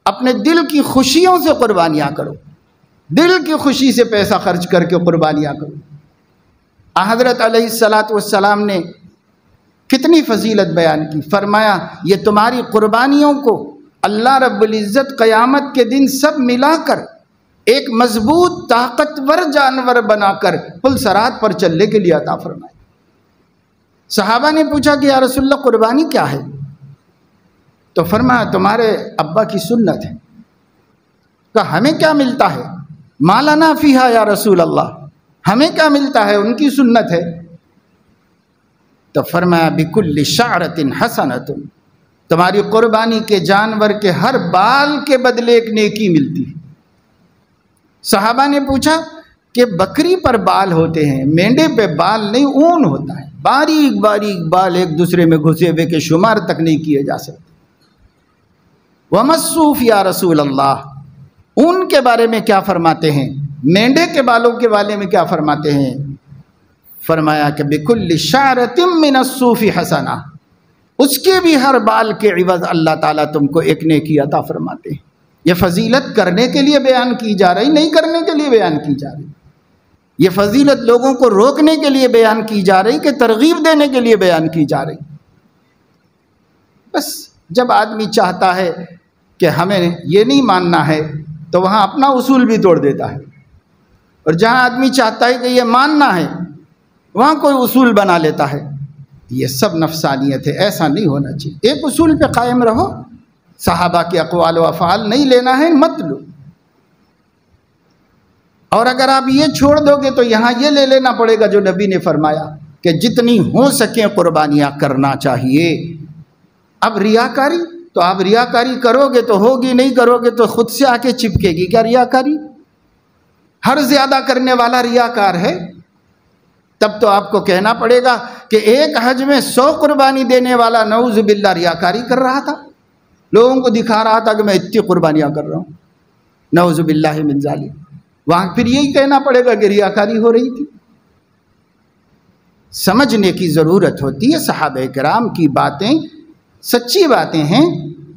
اپنے دل کی خوشیوں سے قربانیاں کرو، دل کی خوشی سے پیسہ خرچ کر کے قربانیاں کرو۔ حضرت علیہ السلام نے کتنی فضیلت بیان کی، فرمایا یہ تمہاری قربانیوں کو اللہ رب العزت قیامت کے دن سب ملا کر ایک مضبوط طاقتور جانور بنا کر پل صراط پر چلنے کے لیے عطا فرمائے۔ صحابہ نے پوچھا کہ یا رسول اللہ قربانی کیا ہے؟ تو فرمایا تمہارے ابا کی سنت ہے۔ کہا ہمیں کیا ملتا ہے؟ ما لنا فیہا یا رسول اللہ، ہمیں کیا ملتا ہے؟ ان کی سنت ہے۔ تو فرمایا بکل شعرۃ حسنۃ، تمہاری قربانی کے جانور کے ہر بال کے بدلے ایک نیکی ملتی ہے۔ صحابہ نے پوچھا کہ بکری پر بال ہوتے ہیں، مینڈے پہ بال نہیں، اون ہوتا ہے، باریک باریک بال ایک دوسرے میں گھسے ہوئے کہ شمار تک نہیں کیے جا سکتے۔ وما الصوف یا رسول اللہ، اون کے بارے میں کیا فرماتے ہیں؟ مینڈے کے بالوں کے بارے میں کیا فرماتے ہیں؟ فرمایا کہ بکل شعرۃ من الصوف حسنہ، اس کے بھی ہر بال کے عوض اللہ تعالیٰ تم کو ایک نیکی عطا فرماتے ہیں۔ یہ فضیلت کرنے کے لیے بیان کی جا رہی، نہیں کرنے کے لیے بیان کی جا رہی۔ یہ فضیلت لوگوں کو روکنے کے لیے بیان کی جا رہی کہ ترغیب دینے کے لیے بیان کی جا رہی۔ بس جب آدمی چاہتا ہے کہ ہمیں یہ نہیں ماننا ہے تو وہاں اپنا اصول بھی توڑ دیتا ہے، اور جہاں آدمی چاہتا ہے کہ یہ ماننا ہے وہاں کوئی اصول بنا لیتا ہے۔ یہ سب نفسانیت ہے، ایسا نہیں ہونا چاہیے۔ ایک اصول پہ قائم رہو، صحابہ کے اقوال و افعال نہیں لینا ہے مت لو، اور اگر آپ یہ چھوڑ دو گے تو یہاں یہ لے لینا پڑے گا جو نبی نے فرمایا کہ جتنی ہو سکیں قربانیاں کرنا چاہیے۔ اب ریاکاری، تو آپ ریاکاری کرو گے تو ہوگی، نہیں کرو گے تو خود سے آ کے چپکے گی۔ کیا ریاکاری؟ ہر زیادہ کرنے والا ریاکار ہے۔ تب تو آپ کو کہنا پڑے گا کہ ایک حج میں 100 قربانی دینے والا نعوذ باللہ ریاکاری کر رہا تھا، لوگوں کو دکھا رہا تھا کہ میں اتنی قربانیاں کر رہا ہوں، نعوذ باللہ من ذالک۔ وہاں پھر یہی کہنا پڑے گا کہ ریاکاری ہو رہی تھی۔ سمجھنے کی ضرورت ہوتی ہے، صحابہ کرام کی باتیں سچی باتیں ہیں،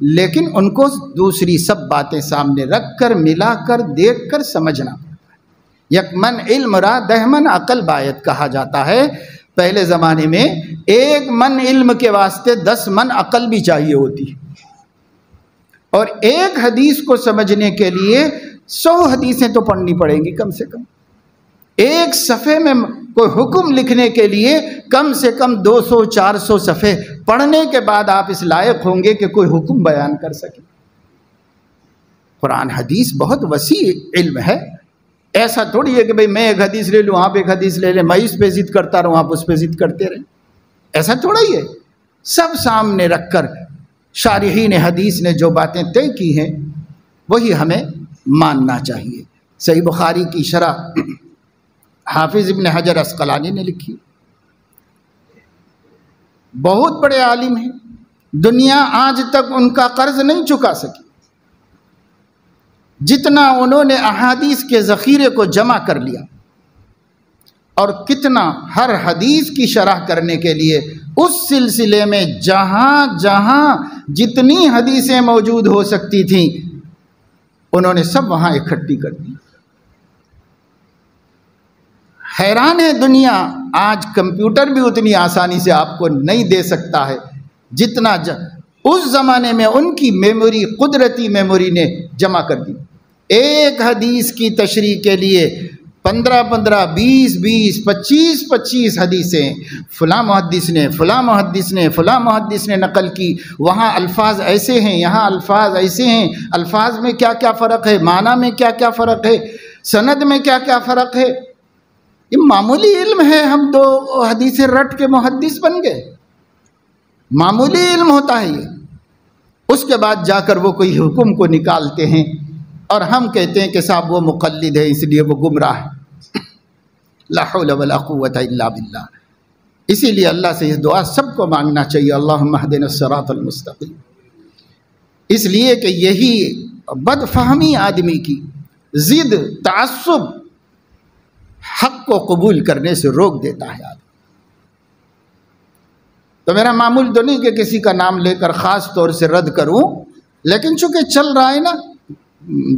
لیکن ان کو دوسری سب باتیں سامنے رکھ کر ملا کر دیکھ کر سمجھنا پڑتا ہے۔ یک من علم را 10 من عقل باید کہا جاتا ہے۔ پہلے زمانے میں 1 من علم کے واسطے 10 من عقل بھی چاہیے ہوتی، اور ایک حدیث کو سمجھنے کے لیے 100 حدیثیں تو پڑھنی پڑیں گی کم سے کم۔ ایک صفحے میں کوئی حکم لکھنے کے لیے کم سے کم 200-400 صفحے پڑھنے کے بعد آپ اس لائق ہوں گے کہ کوئی حکم بیان کر سکیں۔ قرآن حدیث بہت وسیع علم ہے، ایسا تھوڑی ہے کہ بھئی میں ایک حدیث لے لوں، آپ ایک حدیث لے لیں، میں اس پہ ضد کرتا رہوں، آپ اس پہ ضد کرتے رہیں، ایسا تھوڑا ہی ہے۔ سب سامنے رکھ کر شارحین حدیث نے جو باتیں طے کی ہیں وہی ہمیں ماننا چاہیے۔ صحیح بخاری کی شرح حافظ ابن حجر عسقلانی نے لکھی، بہت بڑے عالم ہیں، دنیا آج تک ان کا قرض نہیں چکا سکی، جتنا انہوں نے احادیث کے ذخیرے کو جمع کر لیا، اور کتنا ہر حدیث کی شرح کرنے کے لیے اس سلسلے میں جہاں جہاں جتنی حدیثیں موجود ہو سکتی تھیں انہوں نے سب وہاں اکٹھی کر دی۔ حیران ہے دنیا، آج کمپیوٹر بھی اتنی آسانی سے آپ کو نہیں دے سکتا ہے جتنا اس زمانے میں ان کی میموری، قدرتی میموری نے جمع کر دی۔ ایک حدیث کی تشریح کے لیے 15-15, 20-20, 25-25 حدیثیں فلاں محدث نے فلاں محدث نے فلاں محدث نے نقل کی، وہاں الفاظ ایسے ہیں، یہاں الفاظ ایسے ہیں، الفاظ میں کیا کیا فرق ہے، معنی میں کیا کیا فرق ہے، سند میں کیا کیا فرق ہے۔ یہ معمولی علم ہے، ہم 2 حدیثیں رٹ کے محدث بن گئے، معمولی علم ہوتا ہے یہ۔ اس کے بعد جا کر وہ کوئی حکم کو نکالتے ہیں اور ہم کہتے ہیں کہ صاحب وہ مقلد ہے اس لیے وہ گمراہ ہے۔ لا حول ولا قوت الا باللہ۔ اسی لیے اللہ سے یہ دعا سب کو مانگنا چاہیے، اللہم اہدنا الصراط المستقیم، اس لیے کہ یہی بد فہمی آدمی کی ضد، تعصب حق کو قبول کرنے سے روک دیتا ہے آدمی۔ تو میرا معمول تو نہیں کہ کسی کا نام لے کر خاص طور سے رد کروں، لیکن چونکہ چل رہا ہے نا،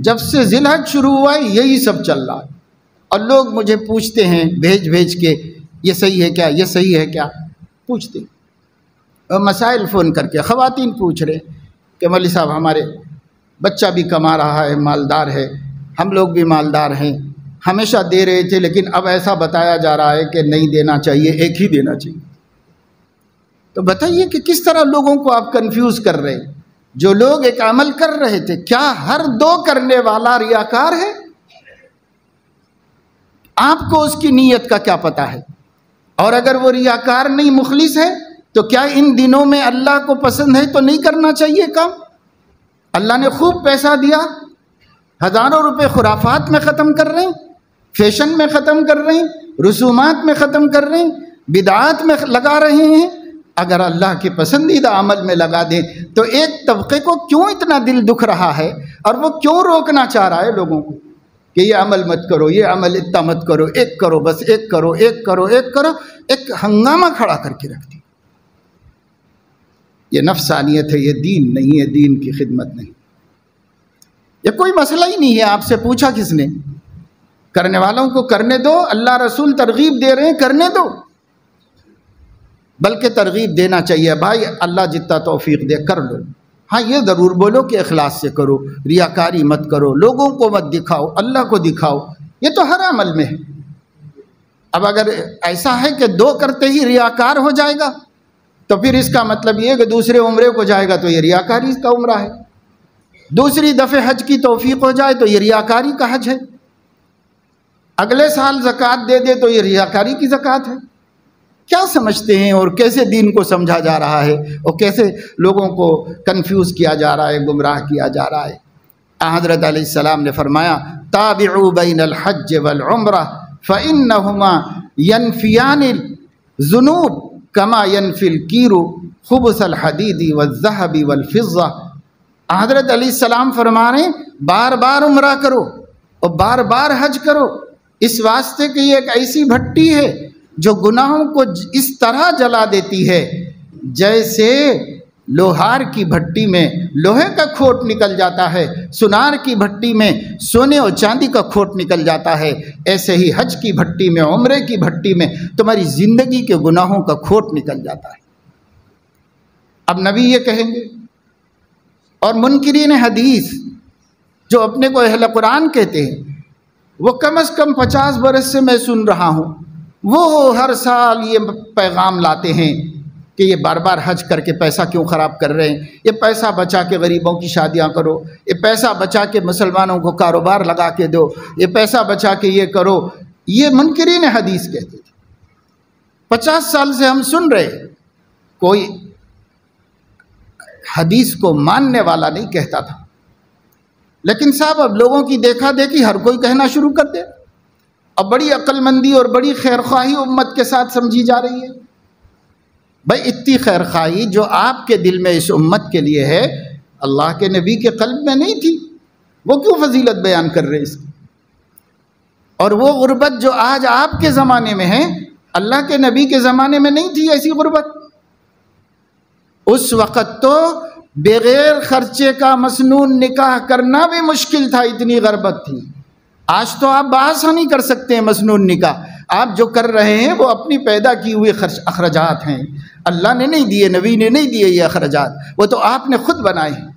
جب سے ذی الحج شروع ہوا ہے یہی سب چل رہا ہے، اور لوگ مجھے پوچھتے ہیں بھیج کے یہ صحیح ہے کیا، یہ صحیح ہے کیا، پوچھتے ہیں۔ اور مسائل فون کر کے خواتین پوچھ رہے کہ مولوی صاحب ہمارے بچہ بھی کما رہا ہے، مالدار ہے، ہم لوگ بھی مالدار ہیں، ہمیشہ دے رہے تھے لیکن اب ایسا بتایا جا رہا ہے کہ نہیں دینا چاہیے، ایک ہی دینا چاہیے۔ تو بتائیے کہ کس طرح لوگوں کو آپ کنفیوز کر رہے ہیں۔ جو لوگ ایک عمل کر رہے تھے، کیا ہر دو کرنے والا ریاکار ہے؟ آپ کو اس کی نیت کا کیا پتہ ہے؟ اور اگر وہ ریاکار نہیں، مخلص ہے، تو کیا ان دنوں میں اللہ کو پسند ہے تو نہیں کرنا چاہیے کام؟ اللہ نے خوب پیسہ دیا، ہزاروں روپے خرافات میں ختم کر رہے ہیں، فیشن میں ختم کر رہے ہیں، رسومات میں ختم کر رہے ہیں، بدعات میں لگا رہے ہیں۔ اگر اللہ کے پسندیدہ عمل میں لگا دیں تو ایک طبقے کو کیوں اتنا دل دکھ رہا ہے، اور وہ کیوں روکنا چاہ رہا ہے لوگوں کو کہ یہ عمل مت کرو، یہ عمل اتنا مت کرو، ایک کرو، بس ایک کرو، ایک کرو، ایک کرو، ایک ہنگامہ کھڑا کر کے رکھ دی۔ یہ نفسانیت ہے، یہ دین نہیں ہے، دین کی خدمت نہیں۔ یہ کوئی مسئلہ ہی نہیں ہے، آپ سے پوچھا کس نے؟ کرنے والوں کو کرنے دو، اللہ رسول ترغیب دے رہے ہیں، کرنے دو، بلکہ ترغیب دینا چاہیے، بھائی اللہ جتنا توفیق دے کر لو۔ ہاں یہ ضرور بولو کہ اخلاص سے کرو، ریاکاری مت کرو، لوگوں کو مت دکھاؤ، اللہ کو دکھاؤ، یہ تو ہر عمل میں ہے۔ اب اگر ایسا ہے کہ دو کرتے ہی ریاکار ہو جائے گا تو پھر اس کا مطلب یہ کہ دوسرے عمرے کو جائے گا تو یہ ریاکاری کا عمرہ ہے، دوسری دفعہ حج کی توفیق ہو جائے تو یہ ریاکاری کا حج ہے، اگلے سال زکوٰۃ دے دے تو یہ ریاکاری کی زکوٰۃ ہے۔ کیا سمجھتے ہیں اور کیسے دین کو سمجھا جا رہا ہے اور کیسے لوگوں کو کنفیوز کیا جا رہا ہے، گمراہ کیا جا رہا ہے۔ حضرت علیہ السلام نے فرمایا تابعوا بین الحج والعمرہ فإنہما ینفیان الذنوب کما ینفی الکیر خبث الحدید والذہب والفضہ۔ حضرت علیہ السلام فرما رہے ہیں بار بار عمرہ کرو اور بار بار حج کرو، اس واسطے کہ یہ ایک ایسی بھٹی ہے جو گناہوں کو اس طرح جلا دیتی ہے جیسے لوہار کی بھٹی میں لوہے کا کھوٹ نکل جاتا ہے، سونار کی بھٹی میں سونے اور چاندی کا کھوٹ نکل جاتا ہے، ایسے ہی حج کی بھٹی میں، عمرے کی بھٹی میں تمہاری زندگی کے گناہوں کا کھوٹ نکل جاتا ہے۔ اب نبی یہ کہیں گے، اور منکرین حدیث جو اپنے کو اہل قرآن کہتے ہیں، وہ کم از کم 50 برس سے میں سن رہا ہوں، وہ ہر سال یہ پیغام لاتے ہیں کہ یہ بار بار حج کر کے پیسہ کیوں خراب کر رہے ہیں، یہ پیسہ بچا کے غریبوں کی شادیاں کرو، یہ پیسہ بچا کے مسلمانوں کو کاروبار لگا کے دو، یہ پیسہ بچا کے یہ کرو۔ یہ منکرین حدیث کہتے تھے، 50 سال سے ہم سن رہے، کوئی حدیث کو ماننے والا نہیں کہتا تھا، لیکن صاحب اب لوگوں کی دیکھا دیکھی ہر کوئی کہنا شروع کر دے، اب بڑی عقل مندی اور بڑی خیر خواہی امت کے ساتھ سمجھی جا رہی ہے۔ بھائی اتنی خیر خواہی جو آپ کے دل میں اس امت کے لیے ہے، اللہ کے نبی کے قلب میں نہیں تھی، وہ کیوں فضیلت بیان کر رہے اس کی؟ اور وہ غربت جو آج آپ کے زمانے میں ہے، اللہ کے نبی کے زمانے میں نہیں تھی ایسی غربت۔ اس وقت تو بغیر خرچے کا مسنون نکاح کرنا بھی مشکل تھا، اتنی غربت تھی۔ آج تو آپ بآسانی کر سکتے ہیں مسنون نکاح، آپ جو کر رہے ہیں وہ اپنی پیدا کی ہوئی اخراجات ہیں، اللہ نے نہیں دیے، نبی نے نہیں دیے یہ اخراجات، وہ تو آپ نے خود بنائے ہیں۔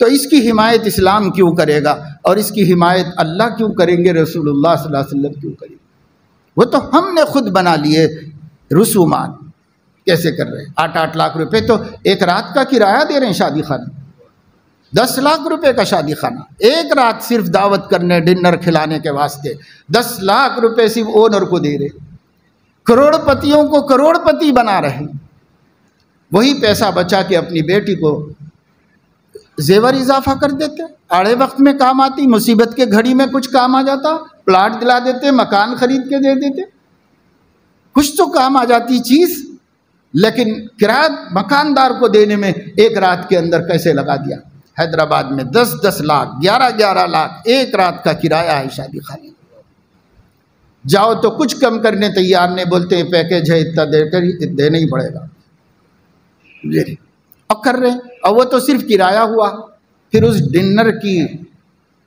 تو اس کی حمایت اسلام کیوں کرے گا، اور اس کی حمایت اللہ کیوں کریں گے، رسول اللہ صلی اللہ علیہ وسلم کیوں کریں گے؟ وہ تو ہم نے خود بنا لیے رسومات۔ کیسے کر رہے ہیں؟ 8 لاکھ روپے تو ایک رات کا کرایہ دے رہے ہیں شادی خانے، 10 لاکھ روپے کا شادی خانہ، ایک رات صرف دعوت کرنے، ڈنر کھلانے کے واسطے 10 لاکھ روپے صرف اونر کو دے رہے، کروڑ پتیوں کو کروڑ پتی بنا رہے، وہی پیسہ بچا کے اپنی بیٹی کو زیور اضافہ کر دیتے، آڑے وقت میں کام آتی، مصیبت کے گھڑی میں کچھ کام آ جاتا، پلاٹ دلا دیتے، مکان خرید کے دے دیتے۔ کچھ تو کام آ جاتی چیز، لیکن کرایہ مکاندار کو دینے میں ایک رات کے اندر کیسے لگا دیا۔ حیدرآباد میں 10-10 لاکھ 11-11 لاکھ ایک رات کا کرایہ ہے شادی خانے۔ جاؤ تو کچھ کم کرنے تیار نہیں، بولتے ہیں پیکیج ہے اتنا دے کر دینا ہی پڑے گا، اور کر رہے ہیں۔ اور وہ تو صرف کرایہ ہوا، پھر اس ڈنر کی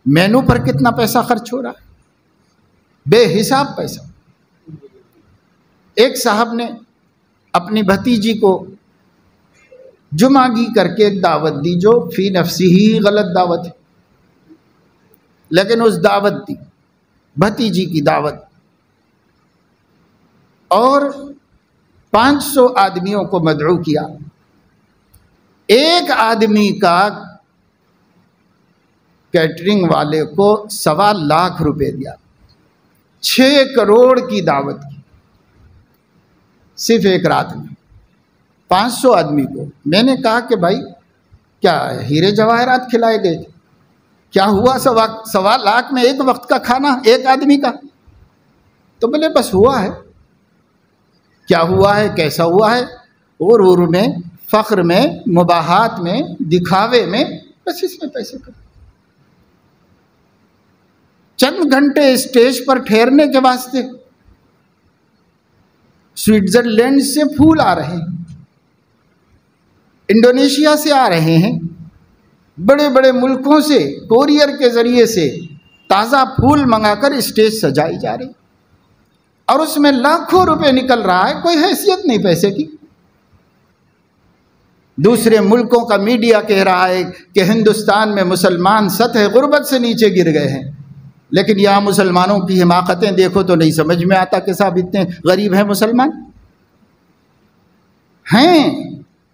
مینو پر کتنا پیسہ خرچ ہو رہا ہے، بے حساب پیسہ۔ ایک صاحب نے اپنی بھتیجی کو جمعگی کر کے ایک دعوت دی، جو فی نفسی ہی غلط دعوت ہے، لیکن اس دعوت دی، بھتیجی کی دعوت، اور 500 آدمیوں کو مدعو کیا۔ ایک آدمی کا کیٹرنگ والے کو 1.25 لاکھ روپے دیا، 6 کروڑ کی دعوت کی صرف ایک رات میں 500 آدمی کو۔ میں نے کہا کہ بھائی کیا ہیرے جواہرات کھلائے گئے تھے؟ کیا ہوا 1.25 لاکھ میں ایک وقت کا کھانا ایک آدمی کا؟ تو بولے بس ہوا ہے۔ کیا ہوا ہے، کیسا ہوا ہے؟ غرور میں، فخر میں، مباحات میں، دکھاوے میں، بس اس میں پیسے کر، چند گھنٹے اسٹیج پر ٹھہرنے کے واسطے سوئٹزرلینڈ سے پھول آ رہے ہیں، انڈونیشیا سے آ رہے ہیں، بڑے بڑے ملکوں سے کوریئر کے ذریعے سے تازہ پھول منگا کر اسٹیج سجائی جا رہی، اور اس میں لاکھوں روپے نکل رہا ہے، کوئی حیثیت نہیں پیسے کی۔ دوسرے ملکوں کا میڈیا کہہ رہا ہے کہ ہندوستان میں مسلمان سطح غربت سے نیچے گر گئے ہیں، لیکن یہاں مسلمانوں کی حماقتیں دیکھو تو نہیں سمجھ میں آتا کہ صاحب اتنے غریب ہیں مسلمان ہیں،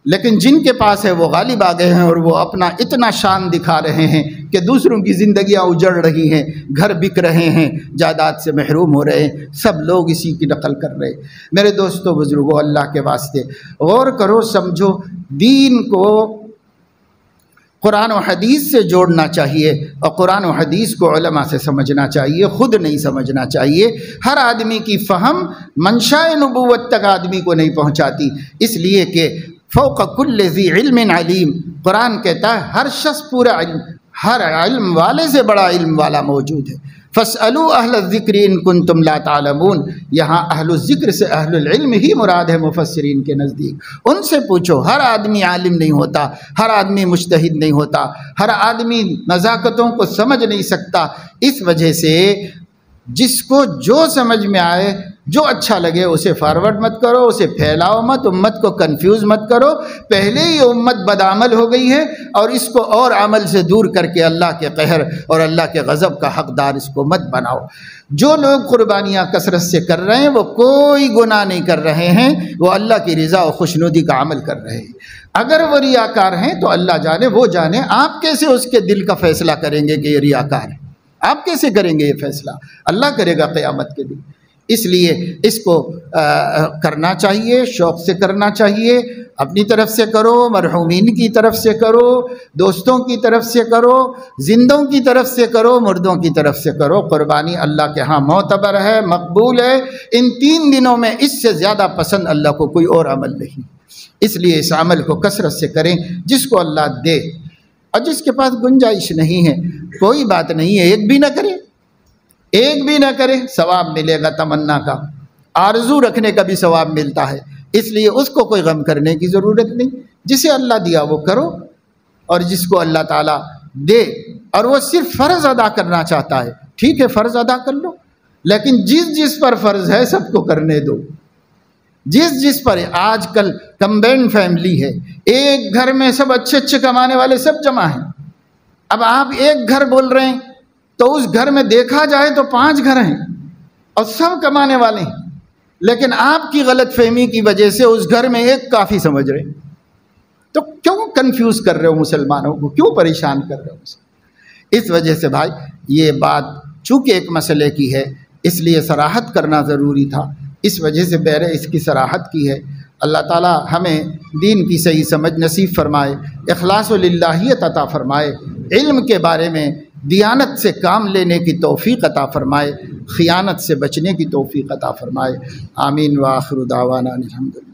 لیکن جن کے پاس ہے وہ غالب آ گئے ہیں، اور وہ اپنا اتنا شان دکھا رہے ہیں کہ دوسروں کی زندگیاں اجڑ رہی ہیں، گھر بک رہے ہیں، جائیداد سے محروم ہو رہے ہیں، سب لوگ اسی کی نقل کر رہے ہیں۔ میرے دوستو بزرگوں، اللہ کے واسطے غور کرو، سمجھو، دین کو قرآن و حدیث سے جوڑنا چاہیے، اور قرآن و حدیث کو علماء سے سمجھنا چاہیے، خود نہیں سمجھنا چاہیے۔ ہر آدمی کی فہم منشاء نبوت تک آدمی کو نہیں پہنچاتی، اس لیے کہ فوق کل ذی علم علیم، قرآن کہتا ہے ہر شخص پورا علم، ہر علم والے سے بڑا علم والا موجود ہے۔ فاسألوا اہل الذکر ان کنتم لا تعلمون، یہاں اہل الذکر سے اہل العلم ہی مراد ہے مفسرین کے نزدیک۔ ان سے پوچھو، ہر آدمی عالم نہیں ہوتا، ہر آدمی مجتہد نہیں ہوتا، ہر آدمی نزاکتوں کو سمجھ نہیں سکتا۔ اس وجہ سے جس کو جو سمجھ میں آئے، جو اچھا لگے اسے فارورڈ مت کرو، اسے پھیلاؤ مت، امت کو کنفیوز مت کرو۔ پہلے ہی امت بدعمل ہو گئی ہے، اور اس کو اور عمل سے دور کر کے اللہ کے قہر اور اللہ کے غضب کا حقدار اس کو مت بناؤ۔ جو لوگ قربانیاں کثرت سے کر رہے ہیں وہ کوئی گناہ نہیں کر رہے ہیں، وہ اللہ کی رضا و خوشنودی کا عمل کر رہے ہیں۔ اگر وہ ریاکار ہیں تو اللہ جانے، وہ جانے، آپ کیسے اس کے دل کا فیصلہ کریں گے کہ یہ ریاکار ہے؟ آپ کیسے کریں گے یہ فیصلہ؟ اللہ کرے گا قیامت کے دن۔ اس لیے اس کو کرنا چاہیے، شوق سے کرنا چاہیے، اپنی طرف سے کرو، مرحومین کی طرف سے کرو، دوستوں کی طرف سے کرو، زندوں کی طرف سے کرو، مردوں کی طرف سے کرو۔ قربانی اللہ کے ہاں معتبر ہے، مقبول ہے۔ ان 3 دنوں میں اس سے زیادہ پسند اللہ کو کوئی اور عمل نہیں، اس لیے اس عمل کو کثرت سے کریں جس کو اللہ دے، اور جس کے پاس گنجائش نہیں ہے کوئی بات نہیں ہے، ایک بھی نہ کرے، ایک بھی نہ کرے، ثواب ملے گا تمنا کا، آرزو رکھنے کا بھی ثواب ملتا ہے، اس لیے اس کو کوئی غم کرنے کی ضرورت نہیں۔ جسے اللہ دیا وہ کرو، اور جس کو اللہ تعالیٰ دے اور وہ صرف فرض ادا کرنا چاہتا ہے، ٹھیک ہے فرض ادا کر لو، لیکن جس پر فرض ہے سب کو کرنے دو۔ جس پر آج کل کمبائنڈ فیملی ہے، ایک گھر میں سب اچھے کمانے والے سب جمع ہیں۔ اب آپ ایک گھر بول رہے ہیں تو اس گھر میں دیکھا جائے تو 5 گھر ہیں اور سب کمانے والے ہیں، لیکن آپ کی غلط فہمی کی وجہ سے اس گھر میں ایک کافی سمجھ رہے ہیں۔ تو کیوں کنفیوز کر رہے ہو مسلمانوں کو، کیوں پریشان کر رہے ہو؟ اس وجہ سے بھائی یہ بات چونکہ ایک مسئلے کی ہے، اس لیے صراحت کرنا ضروری تھا، اس وجہ سے بہر اس کی صراحت کی ہے۔ اللہ تعالی ہمیں دین کی صحیح سمجھ نصیب فرمائے، اخلاص و للہیت عطا فرمائے، علم کے بارے میں دیانت سے کام لینے کی توفیق عطا فرمائے، خیانت سے بچنے کی توفیق عطا فرمائے۔ آمین وآخر دعوانا الحمدللہ۔